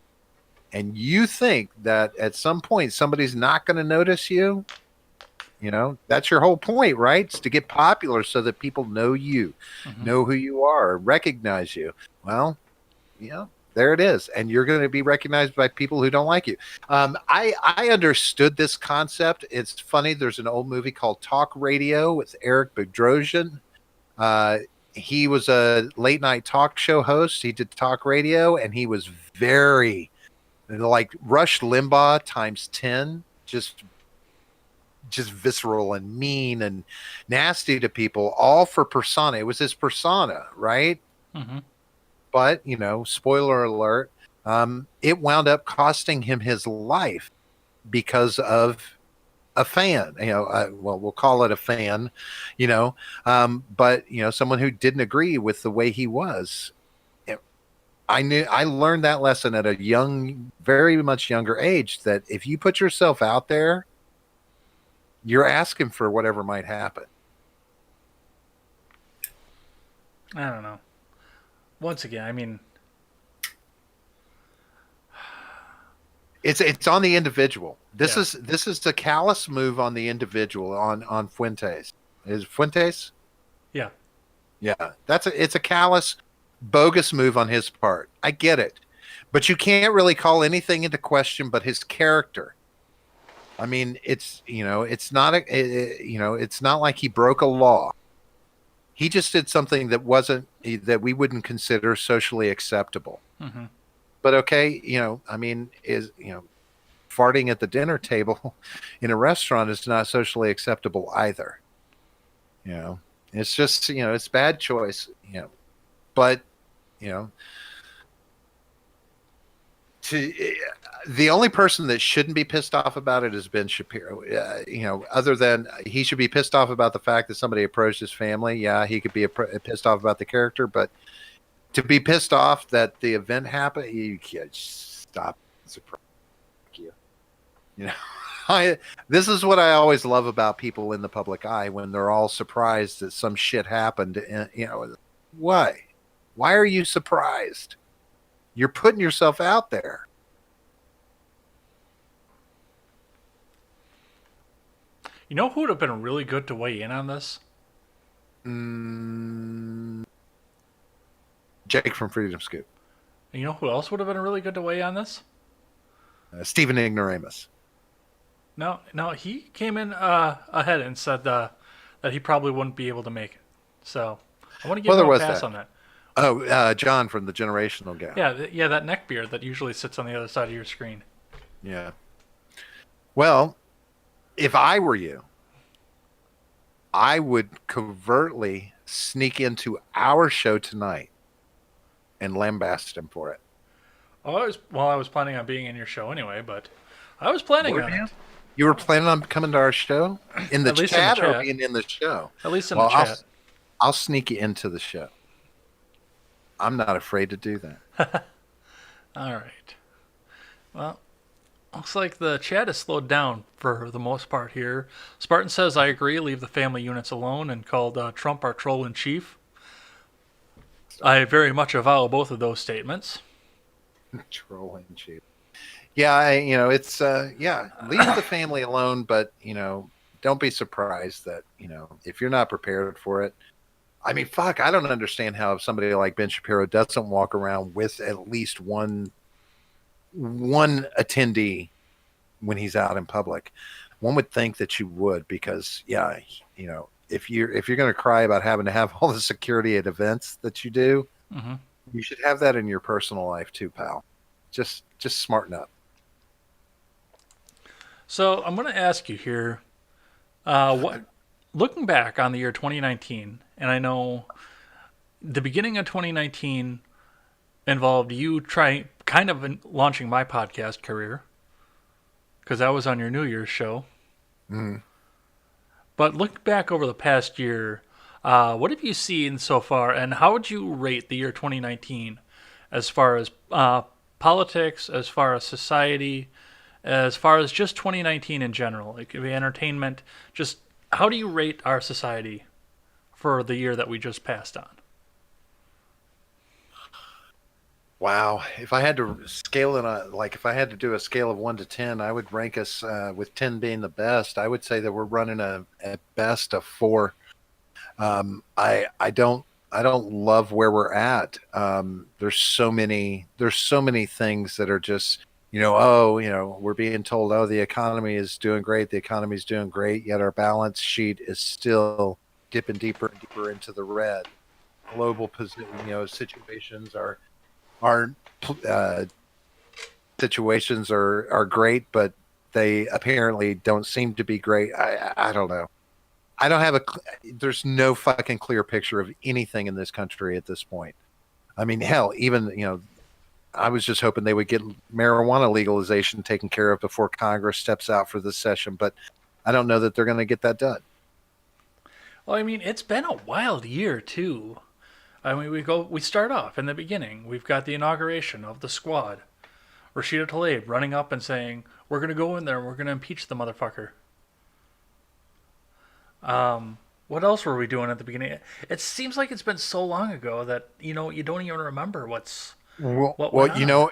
and you think that at some point somebody's not going to notice you. You know, that's your whole point, right? It's to get popular so that people know you, Hmm. know who you are, recognize you. Well, there it is, and you're going to be recognized by people who don't like you. I understood this concept. It's funny. There's an old movie called Talk Radio with Eric Bedrosian. Uh, he was a late night talk show host. He did talk radio, and he was very like Rush Limbaugh times 10, just visceral and mean and nasty to people, all for persona. It was his persona, right? Hmm. But spoiler alert, it wound up costing him his life because of a fan. Well, we'll call it a fan, but someone who didn't agree with the way he was. I learned that lesson at a young, very much younger age, that if you put yourself out there, you're asking for whatever might happen. I don't know. Once again, I mean, It's on the individual. This yeah, is the callous move on the individual on Fuentes. Is Fuentes? yeah. Yeah, it's a callous, bogus move on his part. I get it, but you can't really call anything into question but his character. I mean, it's not like he broke a law. He just did something that we wouldn't consider socially acceptable. Hmm. But okay, I mean, farting at the dinner table in a restaurant is not socially acceptable either. You know, it's just, it's bad choice, but, you know, to the only person that shouldn't be pissed off about it is Ben Shapiro. Other than he should be pissed off about the fact that somebody approached his family. Yeah, he could be pissed off about the character, but to be pissed off that the event happened, you can't stop. Surprise you. You know, this is what I always love about people in the public eye when they're all surprised that some shit happened. And, why? Why are you surprised? You're putting yourself out there. You know who would have been really good to weigh in on this? Mm, Jake from Freedom Scoop. And you know who else would have been really good to weigh on this? Stephen Ignoramus. No, no, he came in ahead and said that he probably wouldn't be able to make it. So I want to give Well, him there a was pass that. on that. Oh, John from the Generational Gap. Yeah, yeah, that neck beard that usually sits on the other side of your screen. Yeah. Well, if I were you, I would covertly sneak into our show tonight and lambast him for it. I was planning on being in your show anyway, but I was planning Were on you? it. You were planning on coming to our show in the At least in the chat or chat. being in the show? At least in the Well, chat. I'll sneak you into the show. I'm not afraid to do that. All right. Well, looks like the chat is slowed down for the most part here. Spartan says, I agree, leave the family units alone, and called Trump our troll in chief. I very much avow both of those statements. Trolling you. Yeah, it's leave the family alone, but don't be surprised that if you're not prepared for it. I mean, fuck, I don't understand how somebody like Ben Shapiro doesn't walk around with at least one attendee when he's out in public. One would think that you would, because if you're going to cry about having to have all the security at events that you do, Hmm. you should have that in your personal life too, pal. Just smarten up. So I'm going to ask you here, what, looking back on the year 2019, and I know the beginning of 2019 involved you trying, kind of launching my podcast career, because I was on your New Year's show. Mm. But looking back over the past year, what have you seen so far, and how would you rate the year 2019 as far as politics, as far as society, as far as just 2019 in general? It could be entertainment. Just how do you rate our society for the year that we just passed on? Wow. If I had to scale it, if I had to do a scale of 1 to 10, I would rank us with 10 being the best. I would say that we're running a at best a 4. I don't love where we're at. There's so many things that are just, we're being told, oh, the economy is doing great, the economy is doing great, yet our balance sheet is still dipping deeper and deeper into the red. Global position, situations are uh, situations are great, but they apparently don't seem to be great. I don't know. I don't have a. There's no fucking clear picture of anything in this country at this point. I mean, hell, even I was just hoping they would get marijuana legalization taken care of before Congress steps out for this session, but I don't know that they're going to get that done. Well, I mean, it's been a wild year too. I mean, we start off in the beginning. We've got the inauguration of the squad. Rashida Tlaib running up and saying, "We're gonna go in there. and We're gonna impeach the motherfucker." What else were we doing at the beginning? It seems like it's been so long ago that you don't even remember Well, what well, went on.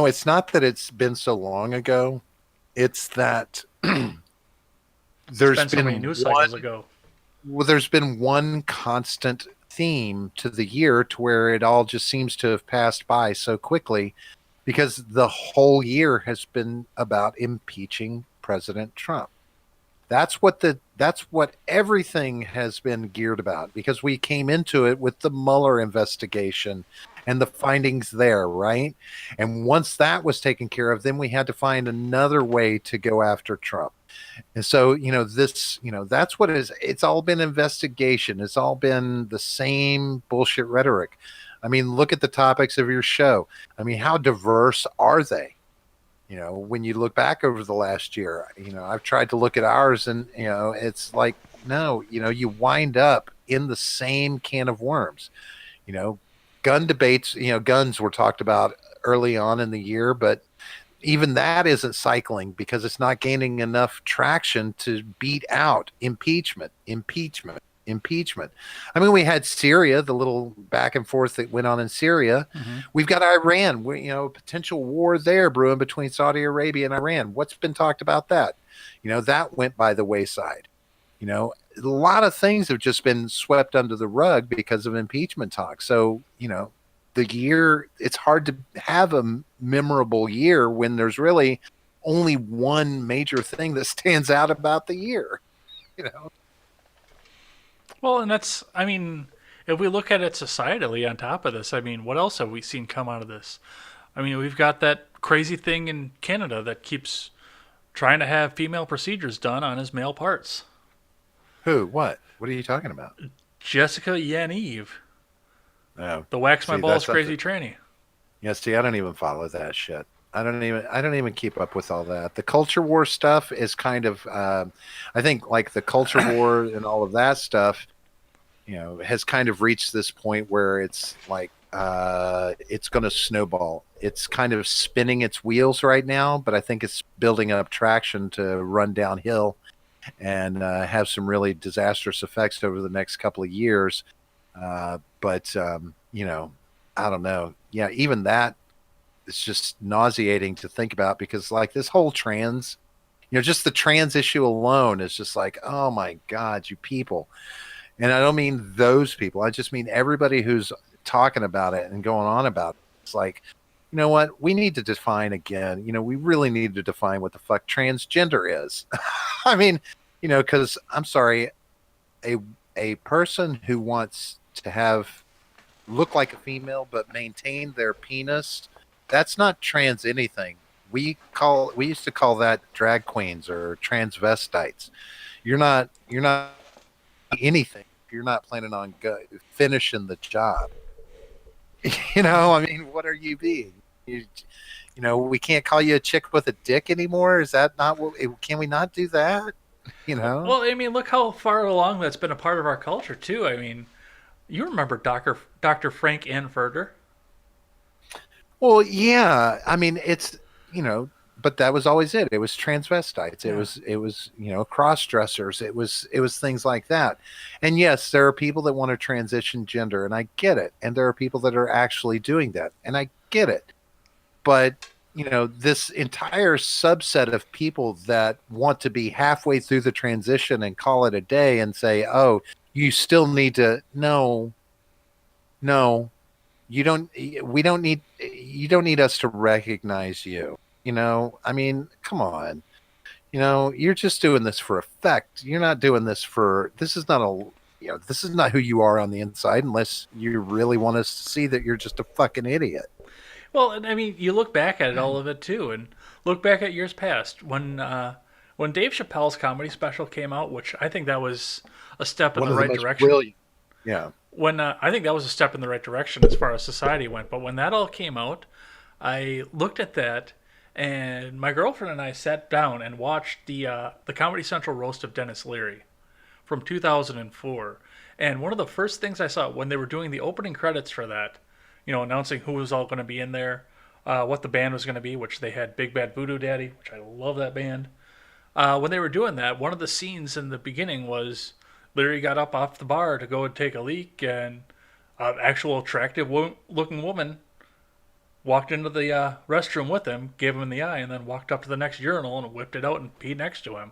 it's not that it's been so long ago. It's that It's there's been so many been news one cycles ago. well, there's been one constant theme to the year to where it all just seems to have passed by so quickly because the whole year has been about impeaching President Trump. That's what everything has been geared about because we came into it with the Mueller investigation and the findings there, right? And once that was taken care of, then we had to find another way to go after Trump. And so, that's what it is. It's all been investigation. It's all been the same bullshit rhetoric. I mean, look at the topics of your show. I mean, how diverse are they? When you look back over the last year, I've tried to look at ours and, it's like, no, you wind up in the same can of worms. You know, gun debates, guns were talked about early on in the year, but even that isn't cycling because it's not gaining enough traction to beat out impeachment. I mean, we had Syria, the little back and forth that went on in Syria. Hmm. We've got Iran, potential war there brewing between Saudi Arabia and Iran. What's been talked about that? That went by the wayside. A lot of things have just been swept under the rug because of impeachment talk. So, the year, it's hard to have a memorable year when there's really only one major thing that stands out about the year, you know. Well, and I mean, if we look at it societally on top of this, I mean, what else have we seen come out of this? I mean, we've got that crazy thing in Canada that keeps trying to have female procedures done on his male parts. Who? What are you talking about? Jessica Yaniv, No. the wax my See, balls that's something. crazy tranny. Yeah, see, I don't even follow that shit. I don't even keep up with all that. The culture war stuff is kind of I think like the culture war and all of that stuff, has kind of reached this point where it's like it's going to snowball. It's kind of spinning its wheels right now, but I think it's building up traction to run downhill and have some really disastrous effects over the next couple of years. But I don't know. Yeah, even that is just nauseating to think about because, like, this whole trans, just the trans issue alone is just like, oh my God, you people. And I don't mean those people. I just mean everybody who's talking about it and going on about it. It's like, you know what? We need to define again. We really need to define what the fuck transgender is. I mean, because I'm sorry, a a person who wants to have look like a female but maintain their penis, that's not trans anything. We used to call that drag queens or transvestites. You're not anything if you're not planning on finishing the job. I mean, what are you being? You, we can't call you a chick with a dick anymore. Is that not what? Can we not do that? You know. Well, I mean, look how far along that's been a part of our culture too. I mean, you remember Doctor Frank Anfurter? Well, yeah. I mean, it's but that was always it. It was transvestites. It Yeah. was cross dressers. It was things like that. And yes, there are people that want to transition gender, and I get it. And there are people that are actually doing that, and I get it. But this entire subset of people that want to be halfway through the transition and call it a day and say, "Oh, you still need to," no, no, you don't. We don't need. You don't need us to recognize you. I mean, come on. You're just doing this for effect. You're not doing this for. This is not a. This is not who you are on the inside, unless you really want us to see that you're just a fucking idiot. Well, and I mean, you look back at all of it too, and look back at years past when Dave Chappelle's comedy special came out, which I think that was a step in One the of the right most direction. brilliant. Yeah. When I think that was a step in the right direction as far as society went. But when that all came out, I looked at that, and my girlfriend and I sat down and watched the Comedy Central roast of Dennis Leary from 2004. And one of the first things I saw when they were doing the opening credits for that, announcing who was all going to be in there, what the band was going to be, which they had Big Bad Voodoo Daddy, which I love that band. When they were doing that, one of the scenes in the beginning was Larry got up off the bar to go and take a leak, and an actual attractive looking woman walked into the restroom with him, gave him the eye, and then walked up to the next urinal and whipped it out and peed next to him.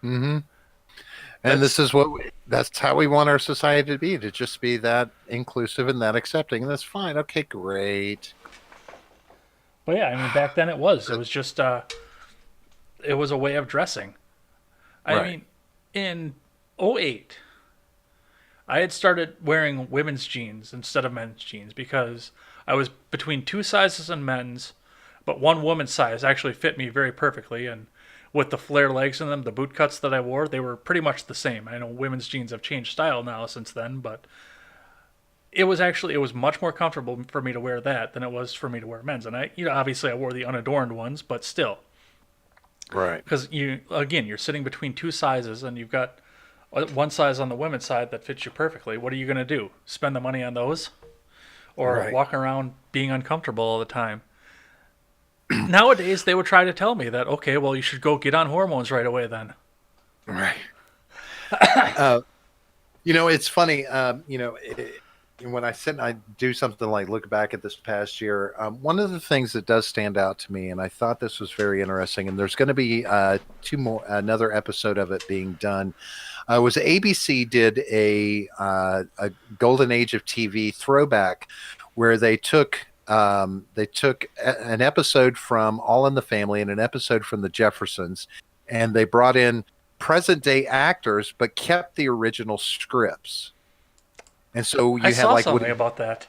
Hmm. And That's that's how we want our society to be, to just be that inclusive and that accepting. And that's fine. Okay, great. But yeah, I mean, back then it was just it was a way of dressing. I Right. mean, in '08, I had started wearing women's jeans instead of men's jeans because I was between two sizes in men's, but one woman's size actually fit me very perfectly. And with the flare legs in them, the boot cuts that I wore, they were pretty much the same. I know women's jeans have changed style now since then, but it was much more comfortable for me to wear that than it was for me to wear men's. And obviously I wore the unadorned ones, but still, Right. because you're sitting between two sizes and you've got one size on the women's side that fits you perfectly. What are you going to do? Spend the money on those or Right. walk around being uncomfortable all the time? Nowadays they would try to tell me that, okay, well, you should go get on hormones right away then. Right. Uh, it's funny. When I do something like look back at this past year, one of the things that does stand out to me, and I thought this was very interesting, and there's going to be another episode of it being done, was ABC did a golden age of TV throwback where they took an episode from All in the Family and an episode from the Jeffersons, and they brought in present day actors but kept the original scripts. And so I you had saw like something Woody, about that.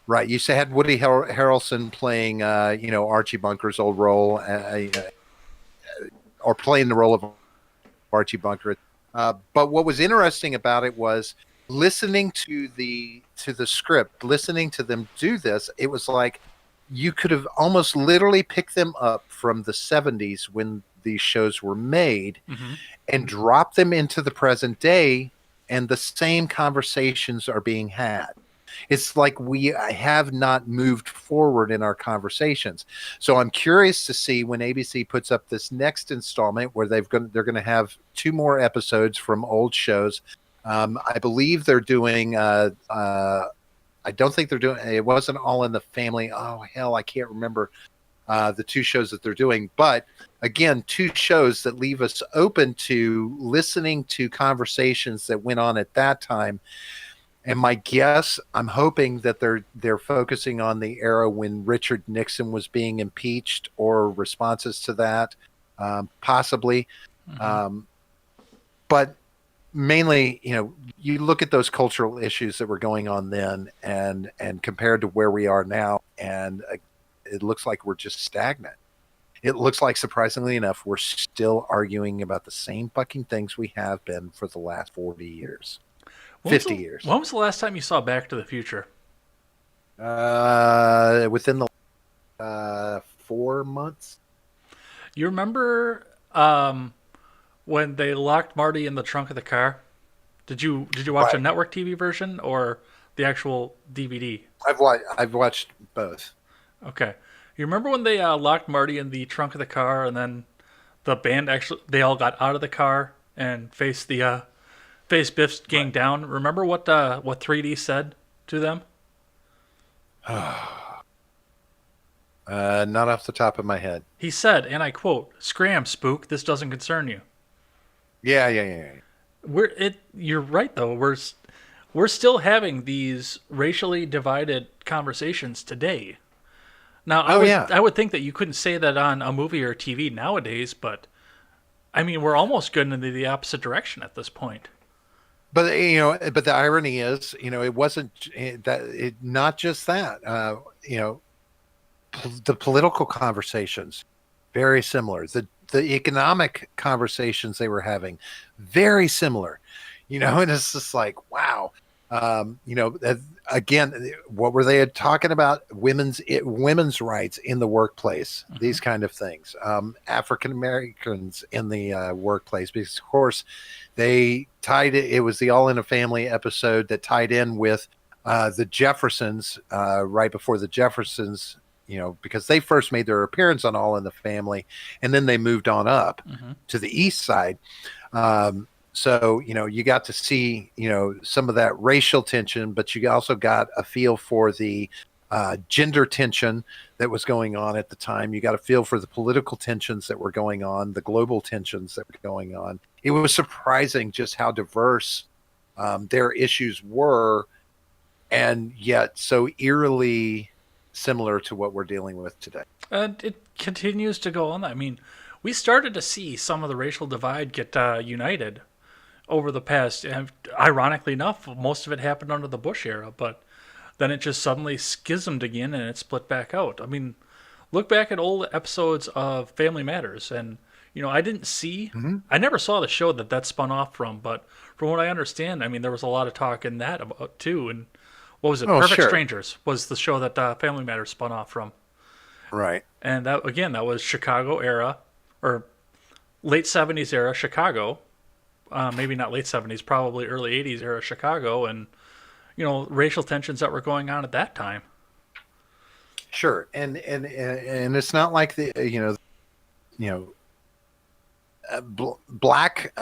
right? Had Woody Harrelson playing, Archie Bunker's old role, or playing the role of Archie Bunker. But what was interesting about it was listening to the script, listening to them do this. It was like you could have almost literally picked them up from the 70s when these shows were made Hmm. and drop them into the present day, and the same conversations are being had. It's like we have not moved forward in our conversations. So I'm curious to see when ABC puts up this next installment where they're going to have two more episodes from old shows. I believe they're doing. I don't think they're doing. It wasn't All in the Family. Oh hell, I can't remember the two shows that they're doing. But again, two shows that leave us open to listening to conversations that went on at that time. And my guess, I'm hoping that they're focusing on the era when Richard Nixon was being impeached or responses to that, possibly. Hmm. Um, but mainly, you look at those cultural issues that were going on then, and compared to where we are now, and it looks like we're just stagnant. It looks like, surprisingly enough, we're still arguing about the same fucking things we have been for the last 40 years, When was 50 the, years. when was the last time you saw Back to the Future? Within the 4 months. You remember when they locked Marty in the trunk of the car? Did you watch a Right. network TV version or the actual DVD? I've watched both. Okay. You remember when they locked Marty in the trunk of the car, and then the band actually they all got out of the car and faced the faced Biff's gang Right. down. Remember what 3D said to them? Not off the top of my head. He said, and I quote, "Scram, spook. This doesn't concern you." Yeah, yeah, yeah, yeah. You're right though. We're still having these racially divided conversations today. Now, Oh yeah. I would think that you couldn't say that on a movie or TV nowadays, but I mean, we're almost going into the opposite direction at this point. But but the irony is, it wasn't that it not just that. The political conversations very similar. The economic conversations they were having very similar. And it's just like wow. Again, what were they talking about? Women's rights in the workplace, Hmm. these kind of things. African Americans in the workplace, because of course they tied it. It was the All in a Family episode that tied in with the Jeffersons right before the Jeffersons. Because they first made their appearance on All in the Family, and then they moved on up Hmm. to the East Side. So, you got to see, some of that racial tension, but you also got a feel for the gender tension that was going on at the time. You got a feel for the political tensions that were going on, the global tensions that were going on. It was surprising just how diverse their issues were, and yet so eerily similar to what we're dealing with today. And it continues to go on. I mean, we started to see some of the racial divide get united over the past. And ironically enough, most of it happened under the Bush era, but then it just suddenly schismed again and it split back out. I mean, look back at old episodes of Family Matters, and I didn't see, Mm-hmm. I never saw the show that spun off from, but from what I understand, I mean, there was a lot of talk in that about too. And what was it? Oh, Perfect sure. Strangers was the show that Family Matters spun off from, Right. and that again, that was Chicago era or late '70s era Chicago. Maybe not late '70s, probably early '80s era Chicago, and racial tensions that were going on at that time. Sure. And it's not like you know, black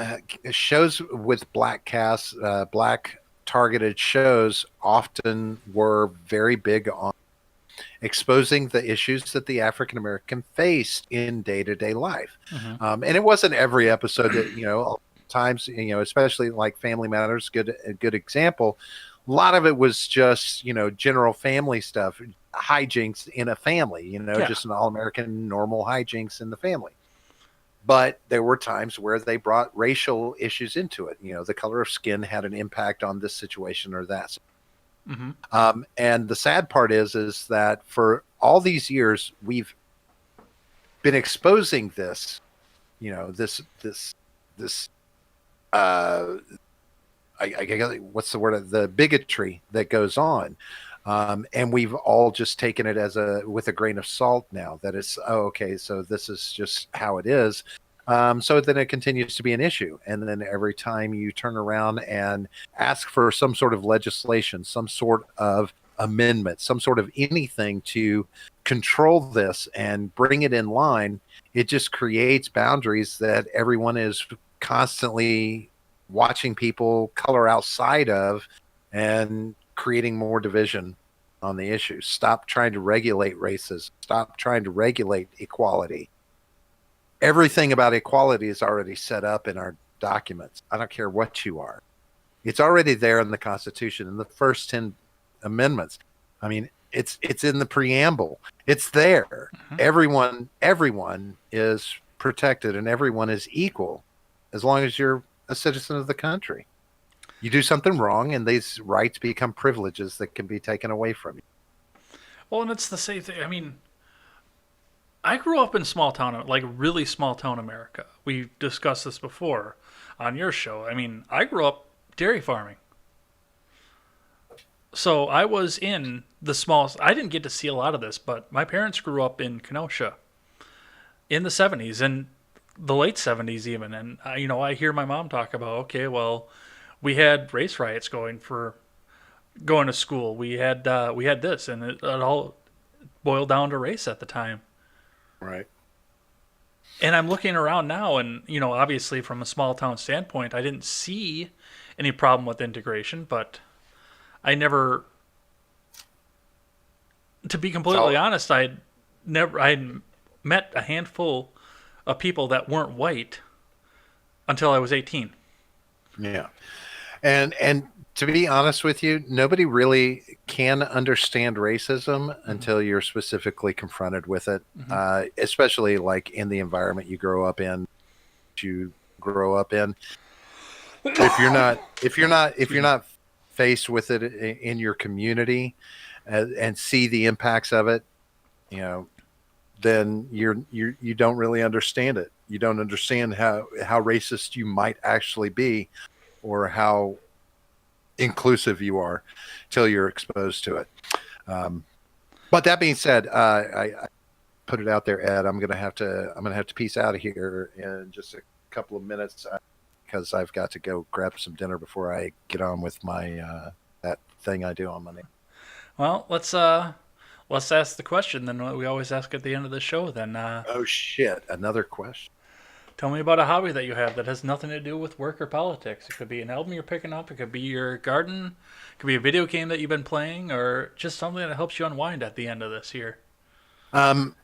shows with black casts, black targeted shows often were very big on exposing the issues that the African American faced in day to day life. Hmm. And it wasn't every episode that, times, especially like Family Matters, a good example. A lot of it was just, general family stuff, hijinks in a family, Yeah. just an all American normal hijinks in the family. But there were times where they brought racial issues into it. The color of skin had an impact on this situation or that. Hmm. And the sad part is that for all these years, we've been exposing this, this, uh, I guess, what's the word? The bigotry that goes on. And we've all just taken it with a grain of salt now that it's, oh, okay, so this is just how it is. So then it continues to be an issue. And then every time you turn around and ask for some sort of legislation, some sort of amendment, some sort of anything to control this and bring it in line, it just creates boundaries that everyone is constantly watching people color outside of and creating more division on the issue. Stop trying to regulate racism. Stop trying to regulate equality. Everything about equality is already set up in our documents. I don't care what you are. It's already there in the Constitution in the first 10 amendments. I mean, it's in the preamble. It's there. Hmm. Everyone is protected and everyone is equal as long as you're a citizen of the country. You do something wrong and these rights become privileges that can be taken away from you. Well, and it's the same thing. I mean, I grew up in small town, like really small town America. We discussed this before on your show. I mean, I grew up dairy farming. So I was in the small. I didn't get to see a lot of this, but my parents grew up in Kenosha in the '70s and the late '70s even. And I hear my mom talk about, okay, well, we had race riots going to school. We had this, and it all boiled down to race at the time. Right. And I'm looking around now, and obviously from a small town standpoint, I didn't see any problem with integration, but I never, to be It's completely all honest, I met a handful of people that weren't white until I was 18. yeah. And to be honest with you, nobody really can understand racism Mm-hmm. until you're specifically confronted with it, Mm-hmm. especially like in the environment you grow up in. If Excuse you're me. not faced with it in your community and see the impacts of it, you know, then you don't really understand it. You don't understand how racist you might actually be, or how inclusive you are till you're exposed to it. Um, but that being said, I put it out there, Ed. I'm gonna have to peace out of here in just a couple of minutes because I've got to go grab some dinner before I get on with my that thing I do on Monday. Well, let's ask the question then what we always ask at the end of the show. Then Oh shit! Another question. tell me about a hobby that you have that has nothing to do with work or politics. It could be an album you're picking up. It could be your garden. It could be a video game that you've been playing, or just something that helps you unwind at the end of this year. Um,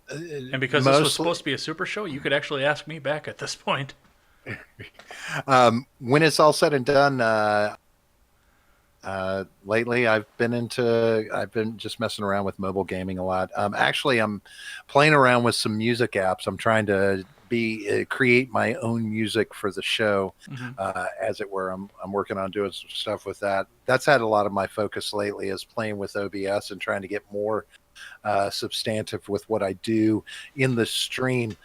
And because this was Mostly, supposed to be a super show, you could actually ask me back at this point. when it's all said and done, lately I've been just messing around with mobile gaming a lot. Actually, I'm playing around with some music apps. I'm trying to be create my own music for the show, Mm-hmm. as it were. I'm working on doing some stuff with that. That's had a lot of my focus lately, is playing with OBS and trying to get more substantive with what I do in the stream.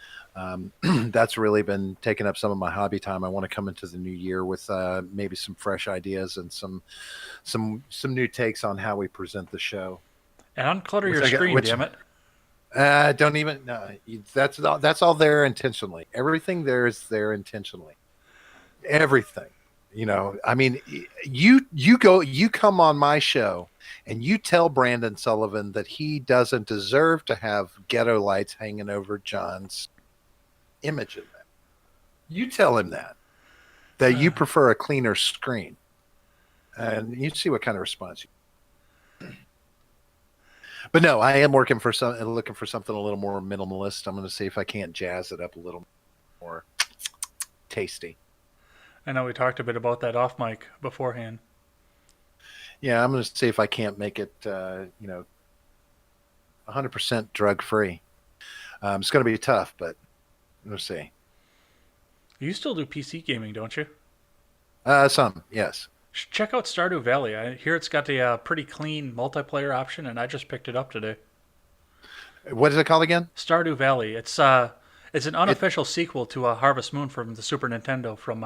That's really been taking up some of my hobby time. I want to come into the new year with maybe some fresh ideas and some new takes on how we present the show. And unclutter your screen, Which damn it. don't even no, that's all there intentionally. Everything there is there intentionally. Everything. I mean, you come on my show and you tell Brandon Sullivan that he doesn't deserve to have ghetto lights hanging over John's image in that. You tell him that you Uh, prefer a cleaner screen, and you see what kind of response you. But no, I am looking for something a little more minimalist. I'm going to see if I can't jazz it up a little more tasty. I know we talked a bit about that off mic beforehand. Yeah, I'm going to see if I can't make it, 100% drug free. It's going to be tough, but we'll see. You still do PC gaming, don't you? Some, yes. Check out Stardew Valley. I hear it's got a pretty clean multiplayer option, and I just picked it up today. What is it called again? Stardew Valley. It's an It. unofficial sequel to Harvest Moon from the Super Nintendo from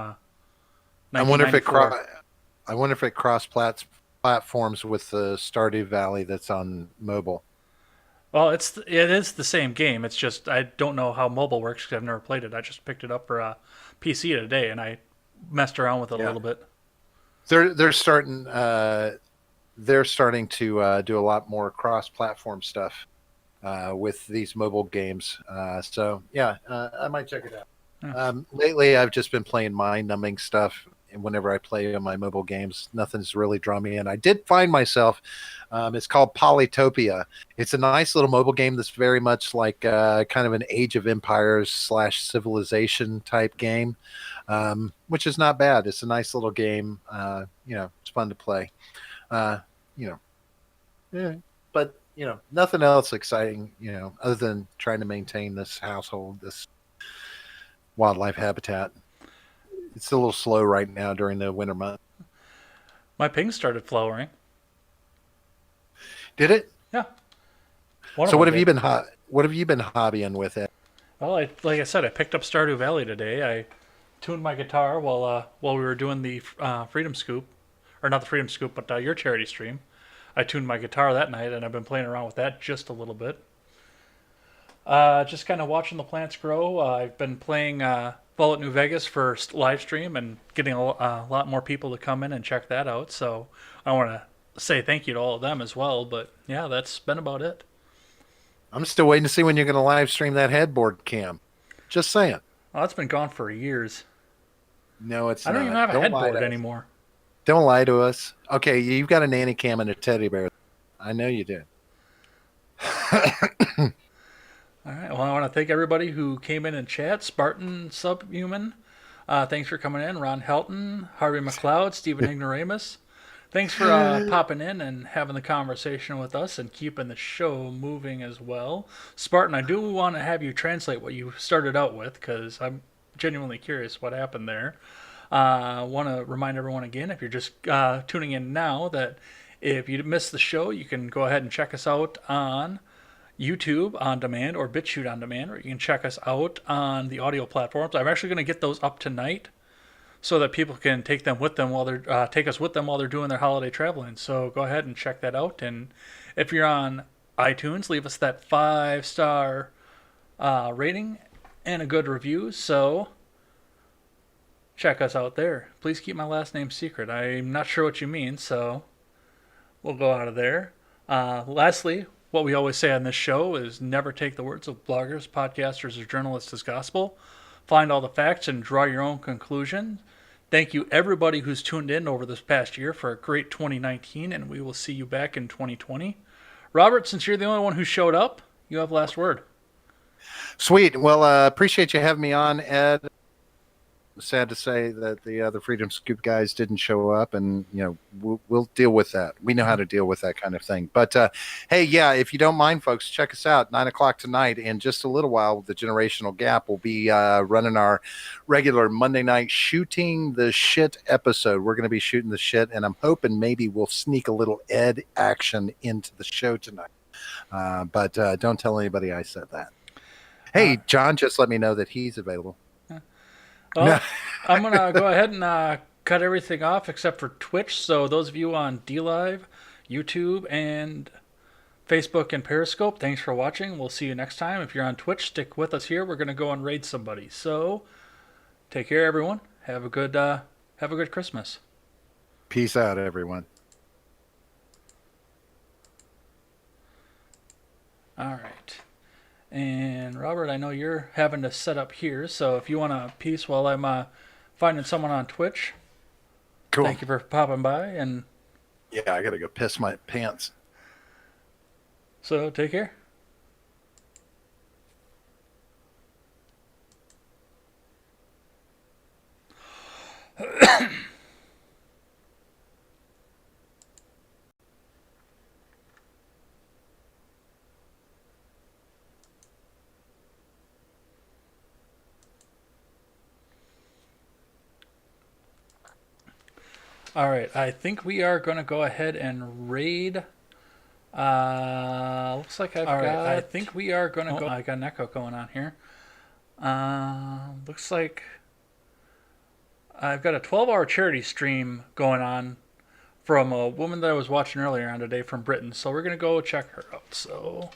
I wonder if it 1994. I wonder if it cross platforms with the Stardew Valley that's on mobile. Well, it is the same game. It's just I don't know how mobile works because I've never played it. I just picked it up for PC today, and I messed around with it a Yeah, little bit. they're starting they're starting to do a lot more cross-platform stuff with these mobile games. So yeah, I might check it out. Yeah. Lately, I've just been playing mind-numbing stuff. And whenever I play on my mobile games, nothing's really drawn me in. I did find myself. It's called Polytopia. It's a nice little mobile game that's very much like kind of an Age of Empires / Civilization type game, which is not bad. It's a nice little game. It's fun to play. Uh, you know, yeah, but nothing else exciting. Other than trying to maintain this household, this wildlife habitat. It's a little slow right now during the winter month. My ping started flowering. Did it? Yeah, one of So them did. what have you been hobbying with it? Well, like I said, I picked up Stardew Valley today. I tuned my guitar while we were doing the Freedom Scoop, or not the Freedom Scoop, but your charity stream. I tuned my guitar that night, and I've been playing around with that just a little bit. Just kind of watching the plants grow. I've been playing Fallout New Vegas for live stream and getting a lot more people to come in and check that out. So I want to say thank you to all of them as well. But yeah, that's been about it. I'm still waiting to see when you're going to live stream that headboard cam. Just saying. Oh, it's been gone for years. No, it's I don't even not. have a Don't lie to headboard us. anymore. Don't lie to us. Okay, you've got a nanny cam and a teddy bear. I know you do. All right. Well, I want to thank everybody who came in and chat. Spartan Subhuman, thanks for coming in. Ron Helton, Harvey McLeod, Stephen Ignoramus. Thanks for popping in and having the conversation with us and keeping the show moving as well. Spartan, I do want to have you translate what you started out with because I'm genuinely curious what happened there. I want to remind everyone again, if you're just tuning in now, that if you missed the show, you can go ahead and check us out on YouTube on demand or BitChute on demand, or you can check us out on the audio platforms. I'm actually going to get those up tonight so that people can take them with them while they're take us with them while they're doing their holiday traveling. So go ahead and check that out. And if you're on iTunes, leave us that 5-star rating and a good review. So check us out there. Please keep my last name secret. I'm not sure what you mean, so we'll go out of there. Lastly, what we always say on this show is never take the words of bloggers, podcasters, or journalists as gospel. Find all the facts and draw your own conclusion. Thank you, everybody who's tuned in over this past year for a great 2019, and we will see you back in 2020. Robert, since you're the only one who showed up, you have last word. Sweet. Well, appreciate you having me on, Ed. Sad to say that the other Freedom Scoop guys didn't show up, and we'll deal with that. We know how to deal with that kind of thing. But hey, yeah, if you don't mind, folks, check us out 9 o'clock tonight. In just a little while, the Generational Gap will be running our regular Monday night shooting the shit episode. We're going to be shooting the shit, and I'm hoping maybe we'll sneak a little Ed action into the show tonight. But don't tell anybody I said that. Hey, John, just let me know that he's available. Well, I'm going to go ahead and cut everything off except for Twitch. So those of you on DLive, YouTube, and Facebook and Periscope, thanks for watching. We'll see you next time. If you're on Twitch, stick with us here. We're going to go and raid somebody. So take care, everyone. Have a good Christmas. Peace out, everyone. All right. And Robert, I know you're having to set up here, so if you want a piece while I'm finding someone on Twitch, cool. Thank you for popping by. And yeah, I gotta go piss my pants. So take care. All right, I think we are going to go ahead and raid. Looks like I've got. I think we are going to go. I got an echo going on here. Looks like I've got a 12-hour charity stream going on from a woman that I was watching earlier on today from Britain. So we're going to go check her out. So.